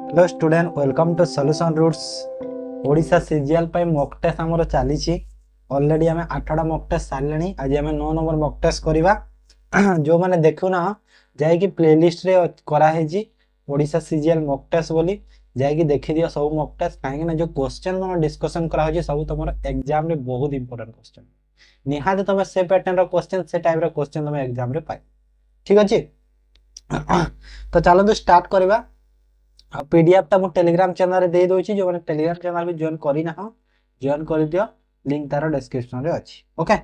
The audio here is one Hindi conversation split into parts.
Hello student welcome to solution roots Odisha CGL पे मॉक टेस्ट हमर चली ऑलरेडी आम 8टा मॉक टेस्ट सारे आज आम 9 नंबर मॉक टेस्ट करवा जो मैंने देखु ना जाकि प्लेलिस्ट रे कराई ओडिशा सीजीएल मॉक टेस्ट बोली जाकि देखि दियो सब मॉक टेस्ट कहीं जो क्वेश्चन तुम डिस्कशन करा सब तुम एग्जाम रे बहुत इंपोर्टेंट क्वेश्चन निहाती तुम से पैटर्न रो क्वेश्चन से टाइप रो क्वेश्चन तुम एग्जाम रे पाइ ठीक अछि तो चलो स्टार्ट करवा पीडीएफ टा मु टेलीग्राम चैनल रे दे दोची जो माने टेलीग्राम चैनल भी जॉइन करी ना हो जॉइन कर दियो लिंक तार डिस्क्रिप्शन रे अछि ओके।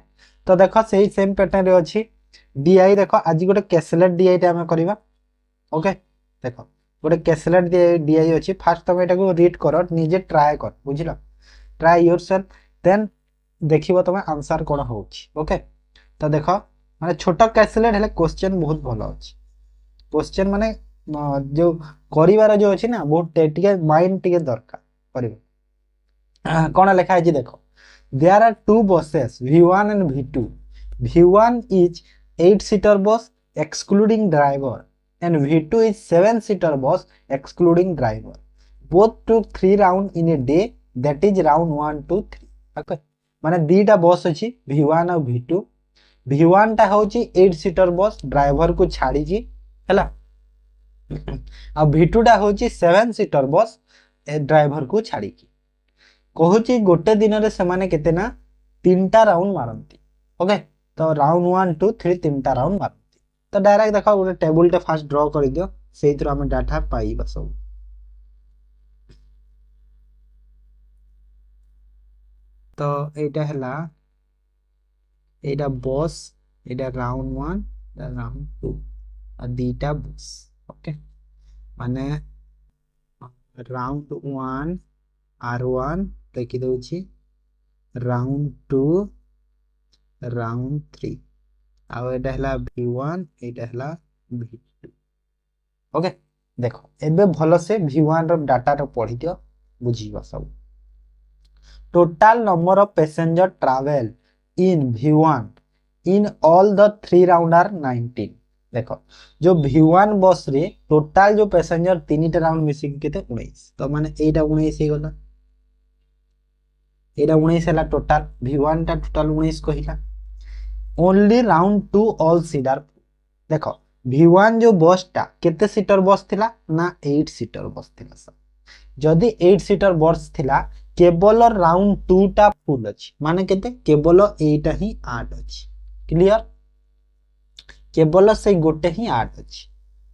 तो देखो सेही सेम पैटर्न रे अछि डीआई देखो आज गोटे कैसलेट डीआई टा हम करबा ओके। देखो गोटे कैसलेट डीआई अछि फर्स्ट तुम एटा को रीड करो निजे ट्राई कर बुझिलो ट्राई योरसेल्फ देन देखिबो तुम आंसर कोन होछि ओके। तो देखो माने छोटा कैसलेट हेले क्वेश्चन बहुत भलो अछि क्वेश्चन माने जो करिवार जो अछि ना बहुत टिके माइंड टिके दरकार करिवे कोन लिखा है जी देखो there are two buses v1 and v2 v1 is 8 seater bus excluding driver and v2 is 7 seater bus excluding driver both took 3 round in a day that is round 1 2 3 okay. माने दीटा बस अछि v1 और v2 v1 टा होची 8 सीटर बस ड्राइवर को छाड़ी जी हैला अब v2 टा होची 7 सीटर बस ड्राइवर को छाड़ी की कहूची गोटे दिन रे समाने केते ना 3टा राउंड मारंती ओके। तो राउंड 1 2 3 3टा राउंड मारंती तो डायरेक्ट देखो गोटे टेबल टे फास्ट ड्रा कर दियो सेहितरो हम डाटा पाइबा सब। तो एटा हला एटा बस एटा राउंड 1 राउंड 2 आ दीटा बस ओके। माने राउंड 1 R1 देखि दउची राउंड 2 राउंड 3 आ एटा हला v1 एटा हला v2 ओके। देखो एबे भलो से v1 रो डाटा रो पढि दियो बुझिबा सब। Total number of passenger travel in v1 in all the 3 round are 19। देखो जो v1 बस रे टोटल जो पैसेंजर 3टा राउंड मिसिंग केते 19 तो माने एटा 19 हे गला एटा 19 हला टोटल v1 टा टोटल 19 कहिला ओनली राउंड 2 ऑल सीटर। देखो v1 जो बस टा केते सीटर बस थिला ना 8 सीटर बस थिला सब जदी 8 सीटर बस थिला केवल राउंड 2 टा फुल अछि माने केते केवल एटा ही 8 अछि क्लियर केवल से गोटे ही 8 अछि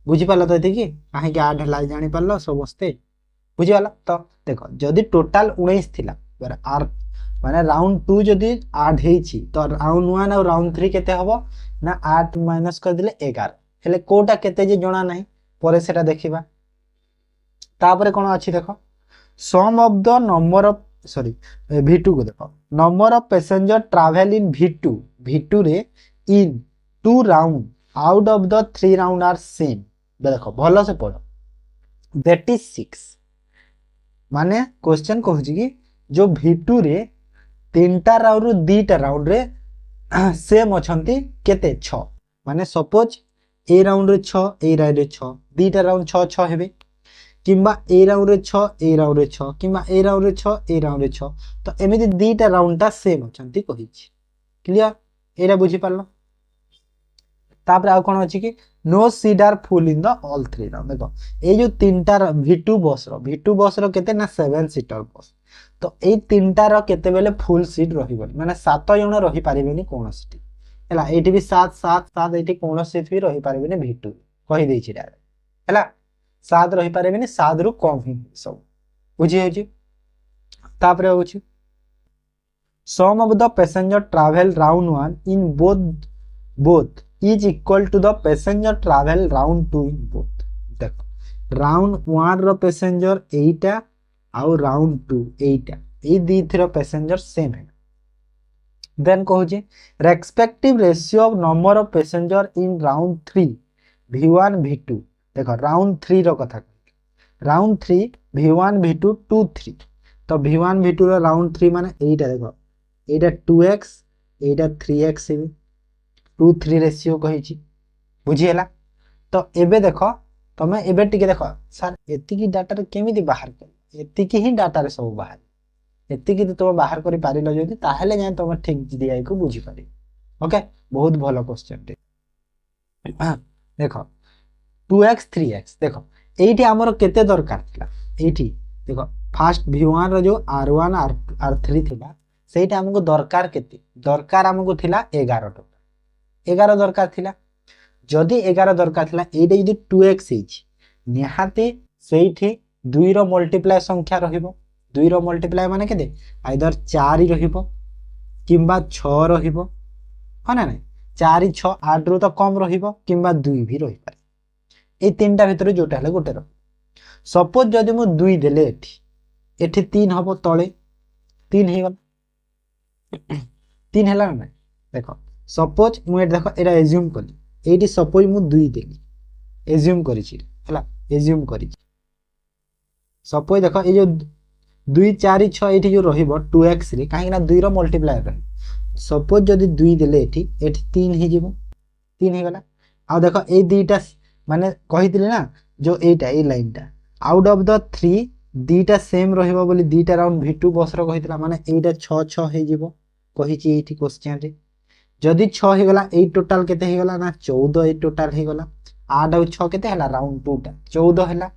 बुझि पालो तो एति की काहे के 8 हला जानि पालो समस्ते बुझि वाला। तो देखो जदी टोटल 19 थिला आर माने राउंड 2 जदी 8 हेछि तो राउंड 1 और राउंड 3 केते हबो ना 8 माइनस कर दिले 11 हेले कोटा केते जे जणा नाही परे सेटा देखिबा। तापरे कोन अछि देखो sum of the number of sorry v2 को देखो number of passenger travel in v2 रे in 2 round out of the 3 round are same देखो भलो से पढ़ो दैट इज 6 माने क्वेश्चन कहूची कि जो v2 रे 3टा राउंड रो 2टा राउंड रे सेम अछंती केते 6 माने सपोज ए राउंड रे 6 ए राउंड रे 6 2टा राउंड 6 6 हेबे किंबा ए राउंड रे 6 ए राउंड रे 6 किंबा ए राउंड रे 6 ए राउंड रे 6 तो एमिति 2टा राउंड ता सेम अछंती कहिछि क्लियर एरा बुझि पालो। तापर आ कोन अछि कि no seat are full in the all 3 round देखो ए जो 3टा v2 बस रो केते ना 7 सीटर बस तो ए 3टा रो केते बेले फुल सीट रहिबो माने 7 जण रहि पारिबेनी कोनोसी हैला एठी भी 7 7 7 एठी कोनोसी भी रहि पारिबेनी v2 कहि देछि डायरेक्ट हैला 7 रहि पारिबेनी 7 रु कम ही सब बुझि होछि। तापर होछि sum of the passenger travel round 1 in both is equal to the passenger travel round 2 in both देखो राउंड 1 रो पैसेंजर 8 आउ राउंड 2 8 ए दी थ्रो पैसेंजर सेम है देन कहू जे respective ratio of number of passenger in round 3 v1 v2 देखो राउंड 3 रो कथा राउंड 3 v1 v2 2 3 तो v1 v2 रो राउंड 3 माने एटा देखो एटा 2x एटा 3x 2 3 रेशियो कहिछि बुझिएला। तो एबे देखो तमे एबे टिके देखो सर एतिकी डाटा रे केमिति बाहर कर, एतिकी ही डाटा रे सब बाहर, एतिकी तो तुम बाहर करि पारिलो जदि ताहेले जाय तुम ठीक जीडीआई को बुझी पारि। ओके बहुत भलो क्वेश्चन टे। देखो 2x 3x देखो एठी हमर केते दरकार थिला, एठी देखो फास्ट v1 रो जो r1 r3 थिला सेटा हमको दरकार केते, दरकार हमको थिला 11 टोटल 11 दरकार थिला। जदि 11 दरकार थिला एटा जदि 2x हेछि निहाते सेठी 2 रो मल्टीप्लाई संख्या रहिबो, 2 रो मल्टीप्लाई माने केते आइदर 4 रहिबो किंबा 6 रहिबो, हा ना नै 4 6 8 रो तो कम रहिबो किंबा 2 भी रहि पारे, ए तीनटा भितर जोटा हले गोटे रो। सपोज जदि मु 2 देले एठी 3 हबो तळे 3 हे गला 3 हला ना देखो सपोज मु ए देखो एटा एज्यूम कली एठी सपोज मु 2 देली एज्यूम करिछि हला एज्यूम करिछि सपोज देखो ए जो 2 4 6 एठी जो रहिबो 2x रे काहे ना 2 रो मल्टीप्लाई रहि सपोज जदि 2 देले एठी 3 हे जिवो 3 हे गला। आ देखो ए दीटा माने कहितले ना जो एटा ए लाइनटा आउट ऑफ द 3 दीटा सेम रहिबो बोली दीटा राउंड v2 बस रो कहितला माने एटा 6 6 हे जिवो कहिछि एठी क्वेश्चन रे। जदि 6 हे गला ए टोटल केते हे गला ना 14 ए टोटल हे गला 8 और 6 केते हला राउंड 2 टा 14 हला।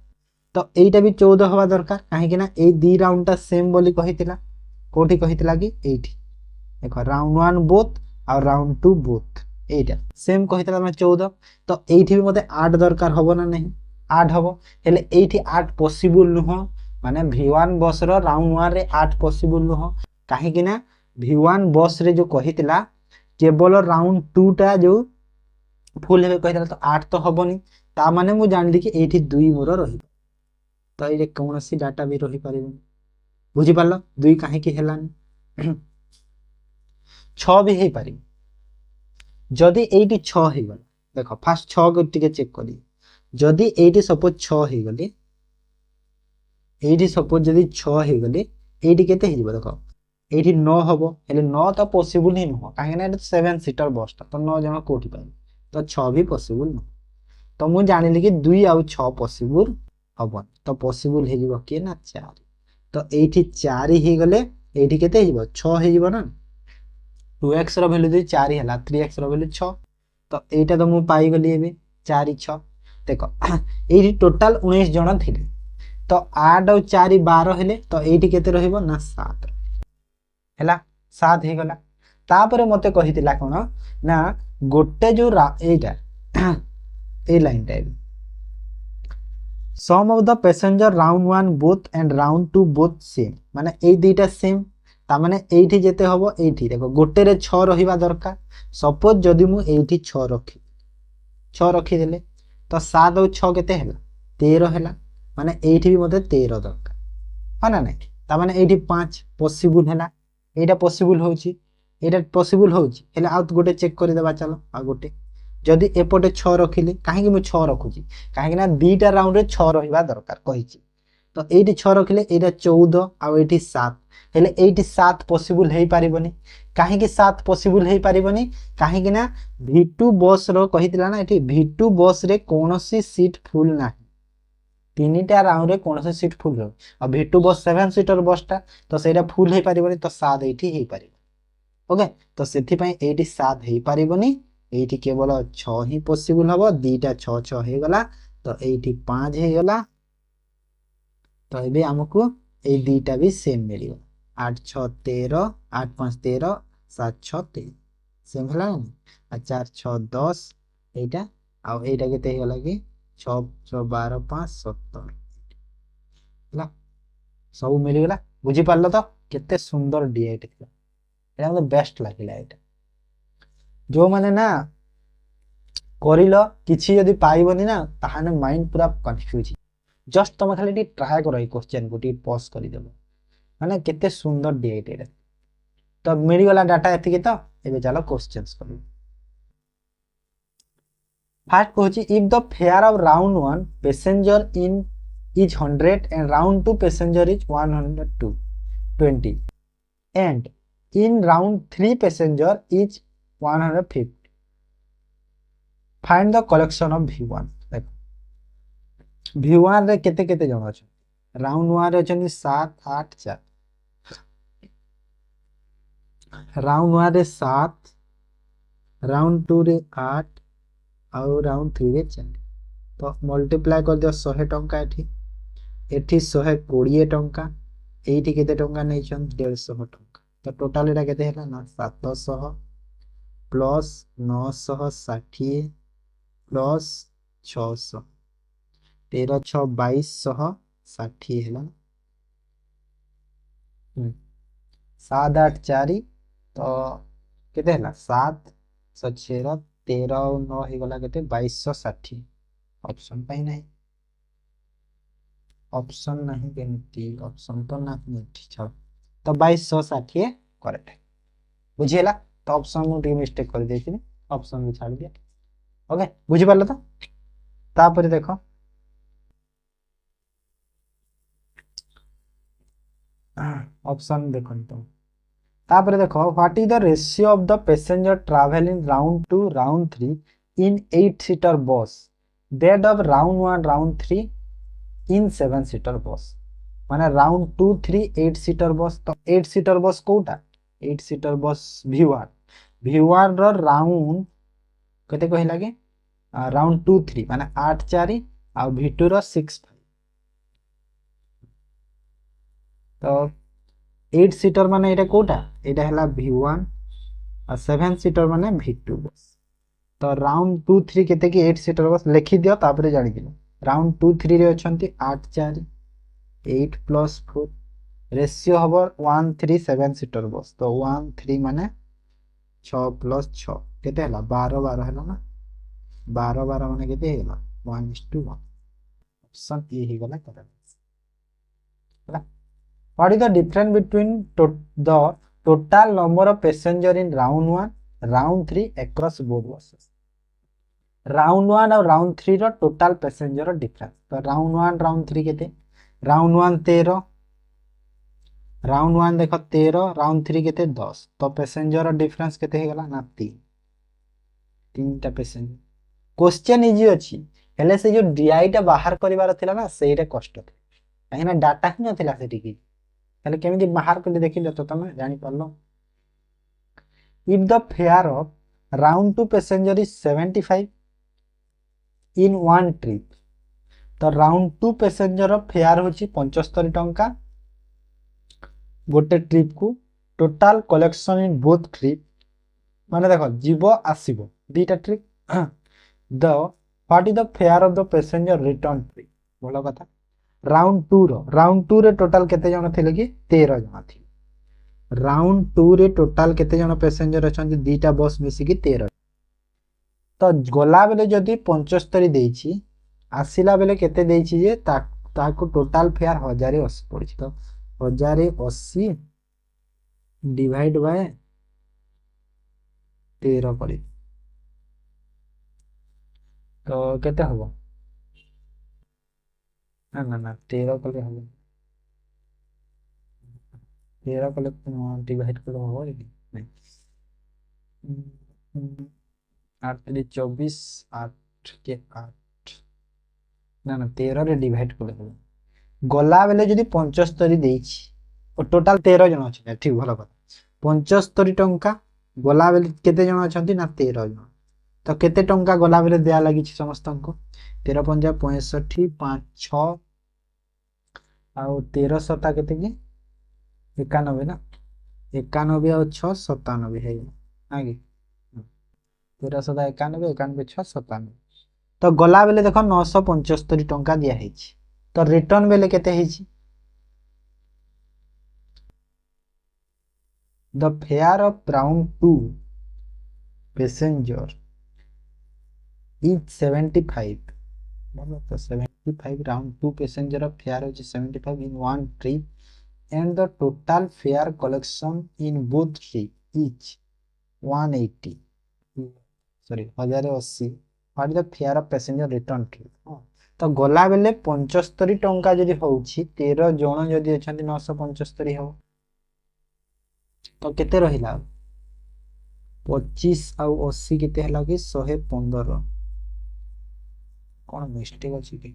तो एटा भी 14 हवा दरकार काहे कि ना ए दी राउंड टा सेम बोली कहितला कोठी कहितला कि एठी देखो राउंड 1 बोथ और राउंड 2 बोथ एटा सेम कहितला ना 14। तो एठी भी मते 8 दरकार हबो ना नहीं 8 हबो हेले एठी 8 पॉसिबल नुहो माने v1 बस रो राउंड 1 रे 8 पॉसिबल नुहो काहे कि ना v1 बस रे जो कहितला केवल राउंड 2 टा जो फुल हेबे कहितला तो 8 तो हबोनी ता माने मु जानली कि एठी 2 मोर रहिबो तो ए कोनोसी डाटा भी रहि पारिबो बुझि पालो 2 काहे कि हेलानी 6 भी हे पारि जदि एठी 6 हे गला देखो फास्ट 6 को टिके चेक करी जदि एठी सपोज 6 हे गले एठी सपोज जदि 6 हे गले एठी केते हे जिवो देखो एठी 9 हबो हेले 9 तो पॉसिबल ही न काहे ना 7 सीटर बस तो 9 जण कोठी पाइ तो 6 भी पॉसिबल न तो मु जानिली कि 2 और 6 पॉसिबल हबो तो पॉसिबल हे जिवो के ना 4 तो एठी 4 हे गले एठी केते हे जिवो 6 हे जिवो ना 2x रो वैल्यू 4 हला 3x रो वैल्यू 6 तो एटा तो मु पाई गली एबे 4 6 देखो एठी टोटल 19 जण थिले तो 8 और 4 12 हेले तो एठी केते रहिबो ना 7 हला 7 हे गला। तापरे मते कहितिला कोन ना गोटे जो एटा ए line type sum of the passenger round 1 both and round 2 both same माने ए दीटा सेम ता माने एठी जेते हबो एठी देखो गोटे रे 6 रहिबा दरकार सपोज जदि मु एठी 6 रखी देले तो 7 और 6 केते हला 13 हला माने एठी भी मते 13 दरकार हा ना नै ता माने एठी 5 पॉसिबल हला एटा पॉसिबल होउची एटा पॉसिबल होउची हेले आउट गोटे चेक करि देबा चलो आ गोटे जदि एपटे 6 रखिले काहे कि मु 6 रखुची काहे कि ना दीटा राउंड रे 6 रहिबा दरकार कहिची तो एठी 6 रखिले एटा 14 आ एठी 7 हेले एठी 7 पॉसिबल हेई पारिबनी काहे कि 7 पॉसिबल हेई पारिबनी काहे कि ना v2 बस रो कहितला ना एठी v2 बस रे कोनोसी सीट फुल नाही तीनटा राउंड रे कोनोसी सीट फुल रो आ v2 बस 7 सीटर बसटा तो सेटा फुल हेई पारिबनी तो 7 एठी हेई पारिबो ओके तो सेथि पई एठी 7 हेई पारिबनी एठी केवल 6 ही पॉसिबल हबो दीटा 6 6 हे गला तो एठी 5 हे गला तो एबे हमकु ए दीटा भी सेम मिलियो 8 6 13 8 5 13 7 6 13 सेम हला आ 4 6 10 एटा आ एटा केते हे गला कि 6 6 12 5 17 हला सब मिल गला बुझी पारलो तो केते सुंदर डीएट थिला एटा मतलब बेस्ट लागिला एटा जो माने ना करिलो किछि यदि पाइबनी ना ताहाने माइंड पूरा कंफ्यूज जस्ट तुम खाली ट्राई करो ए क्वेश्चन को पॉज कर देबो माने केते सुंदर डीएट एटा तो मिल गला डाटा एतिके तो एबे चलो क्वेश्चंस करू फर्स्ट कहछि if the fare of round 1 passenger in is 100 and round 2 passenger is 120 and in round 3 passenger is 150 find the collection of v1 देखो V1 रे केते केते जण अछि राउंड 1 रे अछन 7 8 4 राउंड 1 रे 7 राउंड 2 रे 8 आउ राउंड 3 रे 4 तो मल्टीप्लाई कर दियो 100 टंका एठी 120 टंका एठी केते टंका नै छन 150 टंका तो टोटल एटा केते हैला ना 700 प्लस 960 प्लस 600 13 6 2260 हैला 7 8 4 तो केते हैला 7 6 13 और 9 ही गला केते 2260 ऑप्शन पाई नहीं ऑप्शन नहीं केमती ऑप्शन तो नहीं ठीक है तो 2260 करेक्ट बुझिला तो ऑप्शन मु टी मिस्टेक कर देथिनि ऑप्शन भी छाड़ दिया ओके बुझि पारलो तो तापर देखो ऑप्शन देखो तो तापर देखो what is the ratio of the passenger travel in round 2 round 3 in 8 seater बस that of round 1 round 3 in 7 seater बस माने राउंड 2 3 8 सीटर बस तो 8 सीटर बस कोटा 8 सीटर बस V1 रो राउंड कते कहला के राउंड 2 3 माने 8 4 आ V2 रो 6 5 तो 8 सीटर माने एटा कोटा एटा हला V1 और 7 सीटर माने V2 बस तो राउंड 2 3 केते की 8 सीटर बस लिखि दियो तापरे जानि दियो राउंड 2 3 रे अछंती 8 4 8 प्लस 4 रेशियो हबो 1 3 7 सीटर बस तो 1 3 माने 6 प्लस 6 केते हला 12 12 हला ना 12 12 माने केते हला 1:1 ऑप्शन ए ही गला करेक्ट हला What is the difference between the total number of passenger in round 1, round 3 across both buses? Round 1 और round 3 रो total passenger रो difference. तो round 1, round 3 केते? Round 1 13, round 1 देखो 13, round 3 केते 10. तो passenger रो difference केते हे गला ना 3 टा passenger. Question इजी अछि. हेले से जो DI टा बाहर करिवार थिला ना सेइटा कष्ट थि. काहे ना डाटा ही नथिला सेठी की. हेले केमिति बाहर कर देखि तो तमे जानि परलो if the fare of round 2 passenger is 75 in one trip तो राउंड 2 पैसेंजर रो फेयर होची 75 टंका गोटे ट्रिप को total collection in both trip माने देखो जीवो आसीबो दीटा trip the what is the fare of the passenger return trip बोलो कथा राउंड 2 रे टोटल केते जण थिले कि 13 जण थिले राउंड 2 रे टोटल केते जण पैसेंजर अछन दीटा बस मिसी कि 13 तो गला बेले जदी 75 देइछि आसिला बेले केते देइछि जे ताको टोटल फेयर 1080 पड़छि तो 1080 डिवाइड बाय 13 करी तो केते हबो ना 13 कले हबो 13 कले डिवाइड कर हबो नहीं 8 3 24 8 के 8 ना 13 रे डिवाइड कर हबो गला बेले जदी 75 देइछि और टोटल 13 जण अछि ठीक भलो बात 75 टंका गला बेले केते जण अछंती ना 13 जण तो केते टंका गला बेले दिया लागि छि समस्तन को 13 पंजा 65 5 6 आउ 13 सता केते की 91 ना 91 और 6 97 है आगे 13 सता 91 91 6 97 तो गला बेले देखो 975 टंका दिया है तो रिटर्न बेले केते है the fare of round 2 passenger is 75 मतलब तो 75 round 2 passenger of fair is 75 in one trip and the total fare collection in both trip each 180 sorry 1080 what is the fare of passenger return trip तो गला बेले 75 टंका जदी होउछि 13 जण जदी अछंती 975 हो तो केते रहिला 25 आउ 80 केते हला कि 115 कोन मिस्टेक अछि कि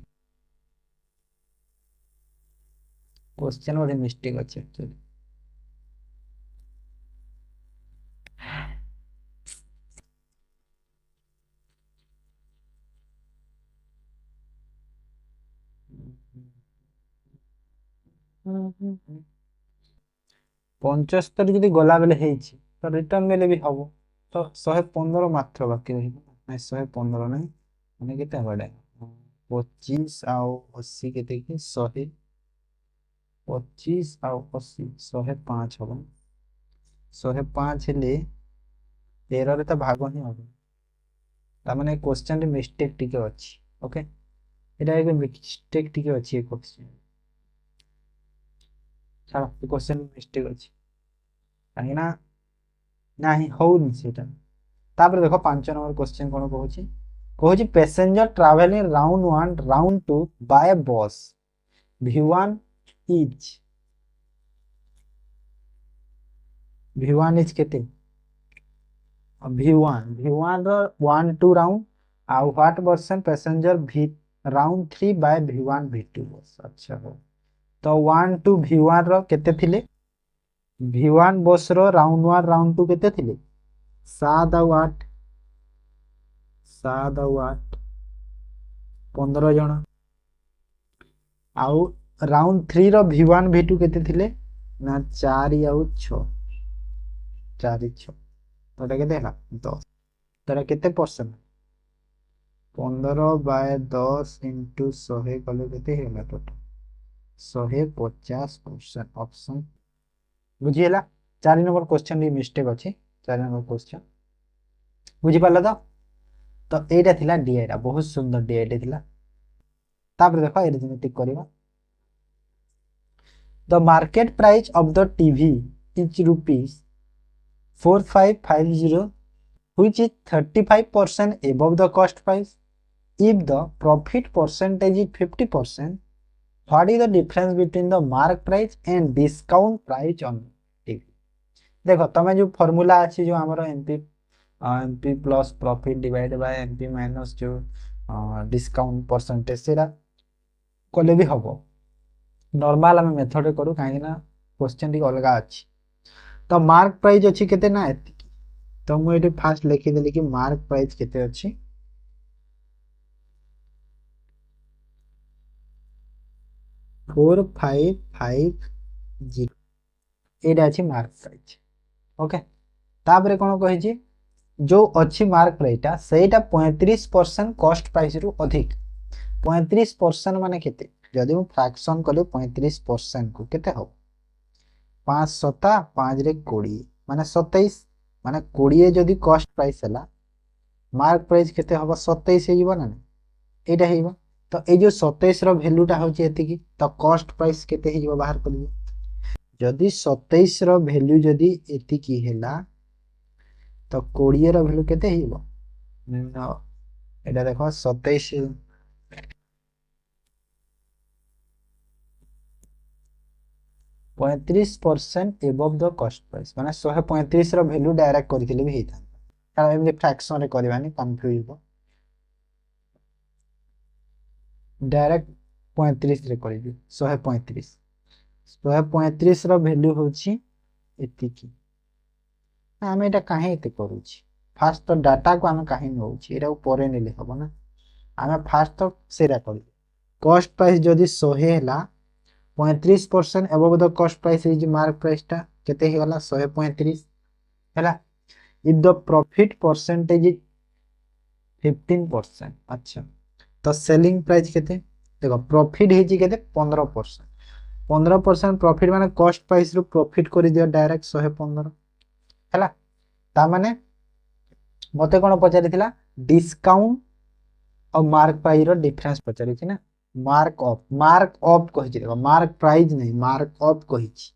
क्वेश्चन बड़ी मिस्टेक अच्छे एक्चुअली। पचहत्तर जदि गला बेले ହେଇଛି ତ ରିଟର୍ନ ବେଲେ ବି ହବ। ତ 115 ମାତ୍ର ବାକି ରହିବ। ନାଇଁ 115 ନାଇଁ, ମାନେ କେତେ ହବ ଏଇଟା? 25 ଆଉ 80 କେତେ କି 100, 25 ଆଉ 80 105 ହବ। 105 ହେଲେ 13 ରେ ତ ଭାଗ ହିଁ ହବ। ତାମାନେ क्वेश्चन ରେ मिस्टेक ଟିକେ ଅଛି। ओके, ଏଟା ଏକ मिस्टेक ଟିକେ ଅଛି ଏ क्वेश्चन। ଛାଡ଼, ଏ क्वेश्चन मिस्टेक ଅଛି କାହିଁକି ନା ନାହିଁ ହଉନି ସେଇଟା। ତାପରେ ଦେଖ 5 ନମ୍ବର क्वेश्चन କଣ କହୁଛି? कौन passenger travelling round 1 round 2 by bus V1 is केते? V1 रो 1 2 राउंड आउ what percent passenger V round 3 by V1 V2 बस। अच्छा हो, तो 1 2 V1 रो केते थिले? V1 बस रो राउंड 1 राउंड 2 केते थिले? 7 ଆଉ 8, 7 ଆଉ 8 15 जन। आउ राउंड 3 रो V1 V2 केते थिले ना 4 ଆଉ 6, 4 6 तो एटा केते हैला 10। तो एटा केते परसेंट? 15 बाय 10 इंटू 100 कले केते हैला टोटल 150%। ऑप्शन बुझी हैला। 4 नंबर क्वेश्चन री मिस्टेक अछि। 4 नंबर क्वेश्चन बुझी पाला तो एटा थिला डीआई रा बहुत सुंदर डीआई थिला। तापर देखो एरिथमेटिक करबा। The market price of the TV is rupees 4550, which is 35% above the cost price. If the profit percentage is 50%, what is the difference between the mark price and discount price on TV? देखो तमें जो फॉर्मूला अच्छी जो हमारा MP plus profit divide by MP minus जो डिस्काउंट परसेंटेज से कले भी हम नॉर्मल आम मेथड करूँ कहीं क्वेश्चन टी अलग अच्छी। तो मार्क प्राइस अच्छी केते ना एति, तो मुझे फास्ट लिखिदेली कि मार्क प्राइस केते अच्छी 4550 एटा अच्छी मार्क प्राइस। ओके, तापर कौन कही जो अच्छी मार्क प्राइसटा सेटा 35% कॉस्ट प्राइस रु अधिक। 35% माने केते? जदि मु फ्रैक्शन कले 35% को केते हो 5 7 5 रे 20 माने 27 माने 20 जदि कॉस्ट प्राइस हैला मार्क प्राइस केते हबो 27 हे जीवा ना एटा हेबो। तो ए जो 27 रो वैल्यूटा होची एतिकी, तो कॉस्ट प्राइस केते हे जीवा बाहर करियो। जदि 27 रो वैल्यू जदि एतिकी हैला तो 20 रो वैल्यू केते हेबो न एटा देखो 27 35% एबव द कॉस्ट प्राइस माने 135 रो वैल्यू डायरेक्ट करथिले भी हेता। कारण एमने फ्रैक्शन रे करबानी कंफ्यूज हो डायरेक्ट 35 रे करिबी 135 135 रो वैल्यू होची एतिकी। आमे एटा काहे एते करूची? फास्ट तो डाटा को आमे काहे नउची एटा ऊपर नेले हबो ना। आमे फास्ट तो सेरा करी कॉस्ट प्राइस जदि 100 हैला 35% above the cost price is mark price टा केते हेला 135 हैला। If the profit percentage is 15%, अच्छा तो सेलिंग प्राइस केते? देखो प्रॉफिट हेची केते 15%। 15% प्रॉफिट माने कॉस्ट प्राइस रु प्रॉफिट करि दियो डायरेक्ट 115 हैला। ता माने मते कोन पचारिथिला डिस्काउंट और मार्क प्राइस रो डिफरेंस पचारिछि ना। मार्क ऑफ कहिछि, देखो मार्क प्राइस नहीं मार्क ऑफ कहिछि।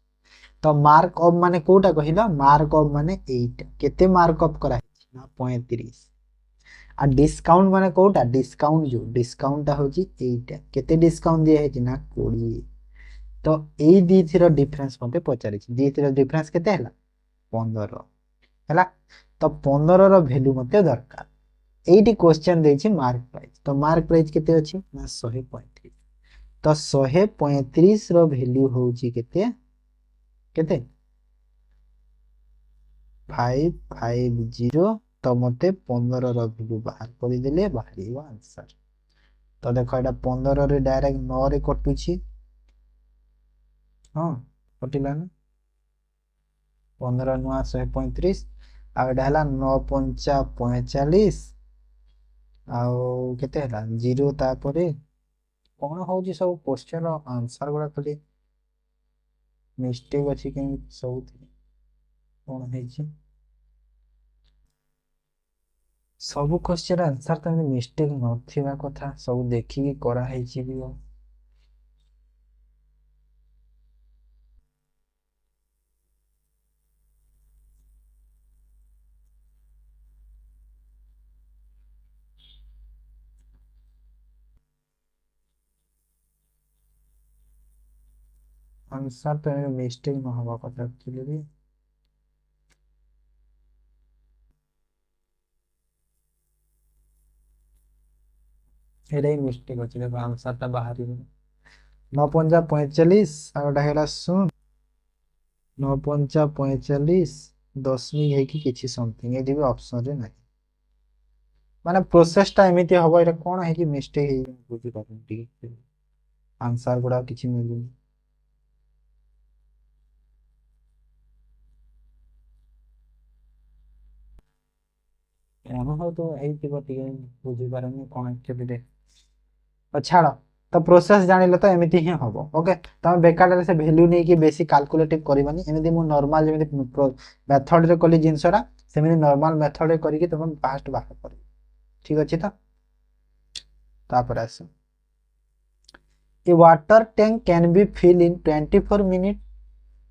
तो मार्क ऑफ माने कोटा कहिला? मार्क ऑफ माने एटा केते मार्क ऑफ करा हिछि ना 35। आ डिस्काउंट माने कोटा? डिस्काउंट जो डिस्काउंट होछि एटा केते डिस्काउंट दिया हिछि ना 20। तो एई दिथिरो डिफरेंस मते पचारिछि। दिथिरो डिफरेंस केते हैला 15 हैला। तो 15 रो वैल्यू मते दरकार। एइटी क्वेश्चन देछि मार्क प्राइस, तो मार्क प्राइस केते अछि ना 135। तो 135 रो वैल्यू होउची केते केते 550 तो मते 15 रो वैल्यू बाहर कर देले बाहरिबो आंसर। तो देखो एटा 15 रे डायरेक्ट 9 रे कटुची हां कटिला ना 15 नुआ 135 आ एटा हला 9 पंचा 45 आउ केते हला जीरो तापरे कोन होउची सब क्वेश्चन आंसर गुडा खाली मिस्टेक अछि कि सब कोन हेची सब क्वेश्चन आंसर त मिस्टेक नथिबा कथा सब देखि करा हेची भी आंसर तो मिस्टेक न हवा कथा एक्चुअली भी एटा ही मिस्टेक अछि देखो आंसर ता बाहर ही 9 पंजा 45 आ एटा हेला सुन 9 पंचा 45 दशमिक है कि किछि समथिंग एदी भी ऑप्शन रे नाही माने प्रोसेस टा एमिति हबो एटा कोन है कि मिस्टेक है बुझी पाबन ठीक आंसर गुडा किछि मिलु कोन हो तो एई थिबो ठीक बुझी पारनी कोन एक्चुअली रे छाड़ तो प्रोसेस जानिले तो एमिति ही हबो ओके तमे बेकार से वैल्यू नै कि बेसी कैलकुलेटिव करबानी एमिति मु नॉर्मल जेमिति मेथड रे कली जिंसरा सेमिति नॉर्मल मेथड रे करी कि तमे फास्ट बाहर कर ठीक अछि त तापर as a water tank can be fill in 24 minutes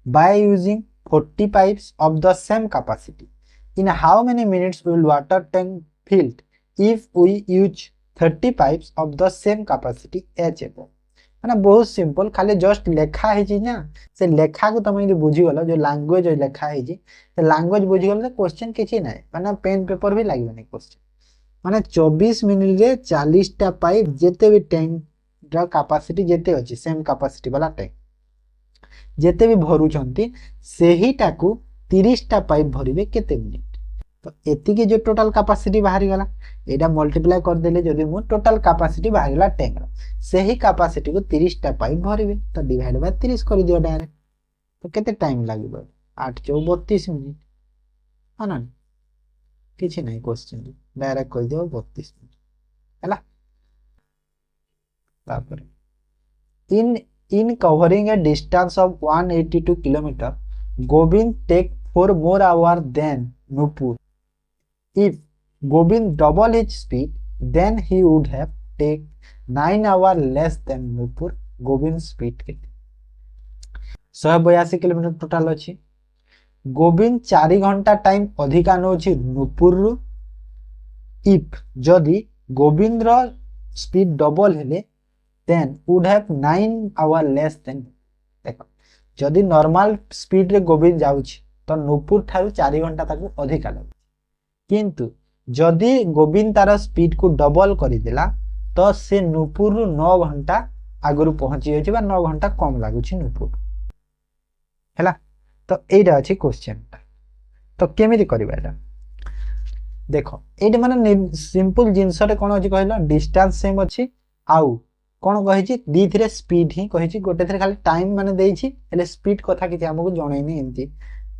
by using 40 pipes of the same capacity in how many minutes will water tank filled if we use 30 pipes of the same capacity as above माने बहुत सिंपल खाली जस्ट लेखा है जी ना से लेखा को तुम ये बुझी गलो जो लैंग्वेज लेखा है जी से लैंग्वेज बुझी गलो क्वेश्चन किछि नै माने पेन पेपर भी लागबे नै क्वेश्चन माने 24 मिनिट रे 40 टा पाइप जेते भी टैंक रा कैपेसिटी जेते अछि सेम कैपेसिटी वाला टैंक जेते भी भरू छंती सेही टाकू 30 टा पाइप भरिबे केते मिनिट तो एति के जो टोटल कैपेसिटी बाहरी गला एटा मल्टीप्लाई कर देले जदी मु टोटल कैपेसिटी बाहरी गला टैंक रा सेही कैपेसिटी को 30 टा पाइप भरिबे तो डिवाइड बाय 30 कर दियो डायरेक्ट तो केते टाइम लागिबो 8 4 32 मिनिट हाना किछि नै क्वेश्चन डायरेक्ट कर दियो 32 मिनिट हला तापर in covering a distance of 182 km Gobind take 4 more hours than Nupur if Gobind double his speed then he would have take 9 hours less than Nupur Gobind speed के 182 किलोमीटर टोटल अछि गोविंद 4 घंटा टाइम अधिका नोछि नुपुर रु इफ जदि गोविंद रो स्पीड डबल हेले then would have 9 hour less than देखो जदि नॉर्मल स्पीड रे गोविंद जाउछि तो नुपुर ठारू 4 घंटा ताकू अधिका लागु किंतु जदि गोविंद तार स्पीड को डबल करि देला तो से नुपुर रु 9 घंटा आगरु पहुंची होछि बा 9 घंटा कम लागुछि नुपुर हैला तो एटा अछि क्वेश्चन तो केमिति करबा एटा देखो एटा माने सिंपल जिंस रे कोन अछि कहलो डिस्टेंस सेम अछि आउ कोन कहि छि दी थरे स्पीड ही कहि छि गोटे थरे खाली टाइम माने देइ छि एले स्पीड कथा कि हमकु जणै नै एंती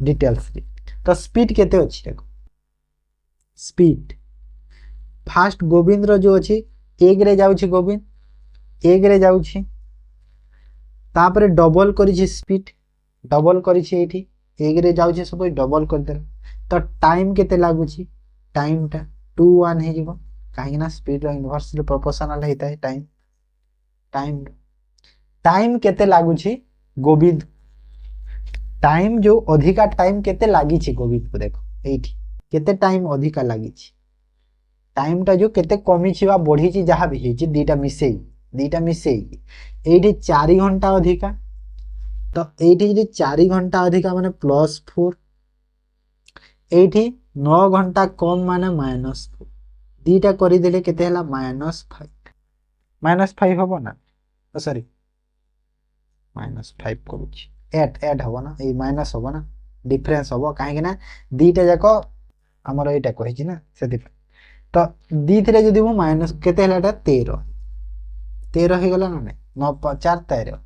डिटेल्स रे तो स्पीड केते अछि देखो स्पीड फास्ट गोविंद रो जो अछि 1 रे जाउ छि गोविंद 1 रे जाउ छि तापरे डबल करि छि स्पीड डबल करि छि एठी 1 रे जाउ छि सब डबल कर दे तो टाइम केते लागु छि टाइम टा 2 1 हे जिवो काहे ना स्पीड रो इनवर्सली प्रोपोर्शनल हेता है टाइम टाइम टाइम केते लागु छि गोविंद टाइम जो अधिका टाइम केते लागि छि गोविंद को देखो एठी केते टाइम अधिका लागि छि टाइम टा जो केते कमी छि बा बढ़ी छि जहा भी हे छि दीटा मिसेई एठी 4 घंटा अधिका तो एठी जे 4 घंटा अधिका माने +4 एठी 9 घंटा कम माने -4 दीटा करि देले केते हला -5 हबो ना सॉरी -5 करूची 8 हबो ना ए माइनस हबो ना डिफरेंस हबो काहे कि ना दीटा जाको हमर एटा कहिछि ना सेति तो दी थरे जदी मु माइनस केते हलाटा 13 हे गला ना नै 9 4 13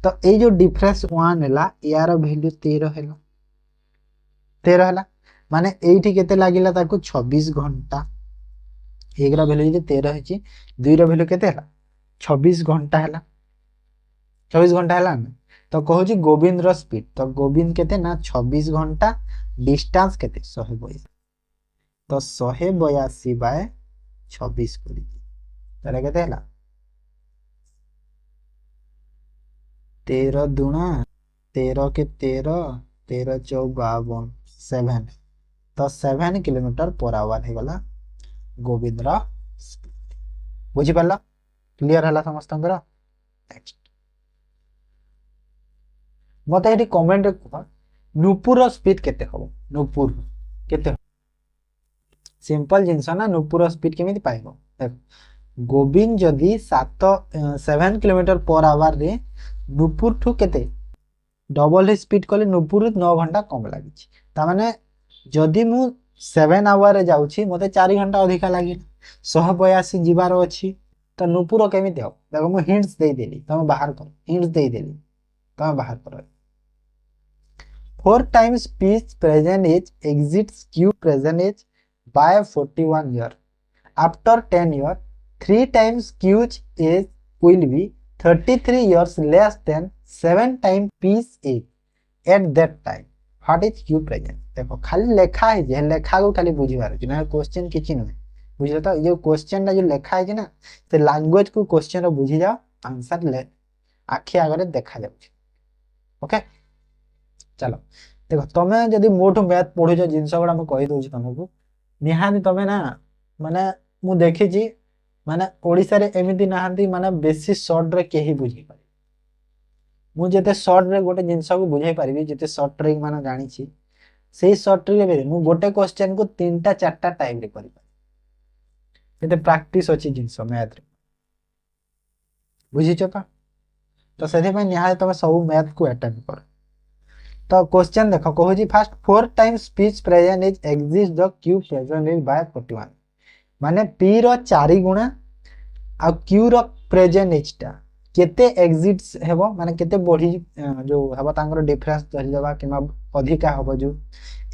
तो ए जो डिफरेंस 1 हला यार वैल्यू 13 हला 13 हला माने एठी केते लागिला ताको 26 घंटा एकरा वैल्यू जे 13 हेची दुई रा वैल्यू केते हला 26 घंटा हला 24 घंटा हला ना तो कहूची गोविंद रो स्पीड तो गोविंद केते ना 26 घंटा डिस्टेंस केते 182 तो 182 बाय 26 करी तारे केते हला 13 दुना 13 के 13 13 चौ 52 7 तो 7 किलोमीटर पर आवर हे गला गोविंद रा स्पीड बुझी पाला क्लियर हला समस्तंकर नेक्स्ट मते एठी कमेंट रे कह नुपुर रा स्पीड केते हबो नुपुर केते सिंपल जिंस ना नुपुर स्पीड केमिति पाइबो देखो गोविंद जदी 7 किलोमीटर पर आवर रे नुपुर ठु केते डबल स्पीड कले नुपुर 9 घंटा कम लागि ता माने जदी मु 7 आवर रे जाउची मते 4 घंटा अधिका लागि 182 जिबार अछि तो नुपुर केमिति हो देखो मु हिंट्स दे देली तमे बाहर कर हिंट्स दे देली तमे बाहर कर 4 times P's present age exceeds Q present age by 41 year. After 10 years, 3 times Q's age will be 33 years less than 7 times P's age at that time. What is Q present? देखो खाली लेखा है जे लेखा को खाली बुझिबार छै ना क्वेश्चन किछि नै बुझियो तो ये क्वेश्चन ना जो लेखा है ना से लैंग्वेज को क्वेश्चन बुझि जाओ आंसर ले आखि आगरे देखा जाउ ओके चलो देखो तमे जदी मोठो मैथ पढु छ जिंस गुडा म कहि दोछि तमको निहानी तमे ना माने मु देखि छी माने ओडिसा रे एमिति नाहंती माने बेसी शॉर्ट रे केही बुझी पारे मु जते शॉर्ट रे गोटे जिंस को बुझाई पारिबी जते शॉर्ट ट्रिक माने जानि छी सेही शॉर्ट ट्रिक रे मु गोटे क्वेश्चन को 3टा 4टा टाइम रे करि पारे जते प्रैक्टिस अछि जिंस मैथ रे बुझी छ तो सेथे पे निहाय तमे सब मैथ को अटेम्प्ट कर तो क्वेश्चन देखो कहू जी first 4 times P's present is exist the Q present is by 41 माने P रो 4 गुणा आ Q रो प्रेजेंट एज टा केते एग्जिट्स हेबो माने केते बढ़ी जो हेबो तांगर डिफरेंस धरि देबा किमा अधिका हेबो जो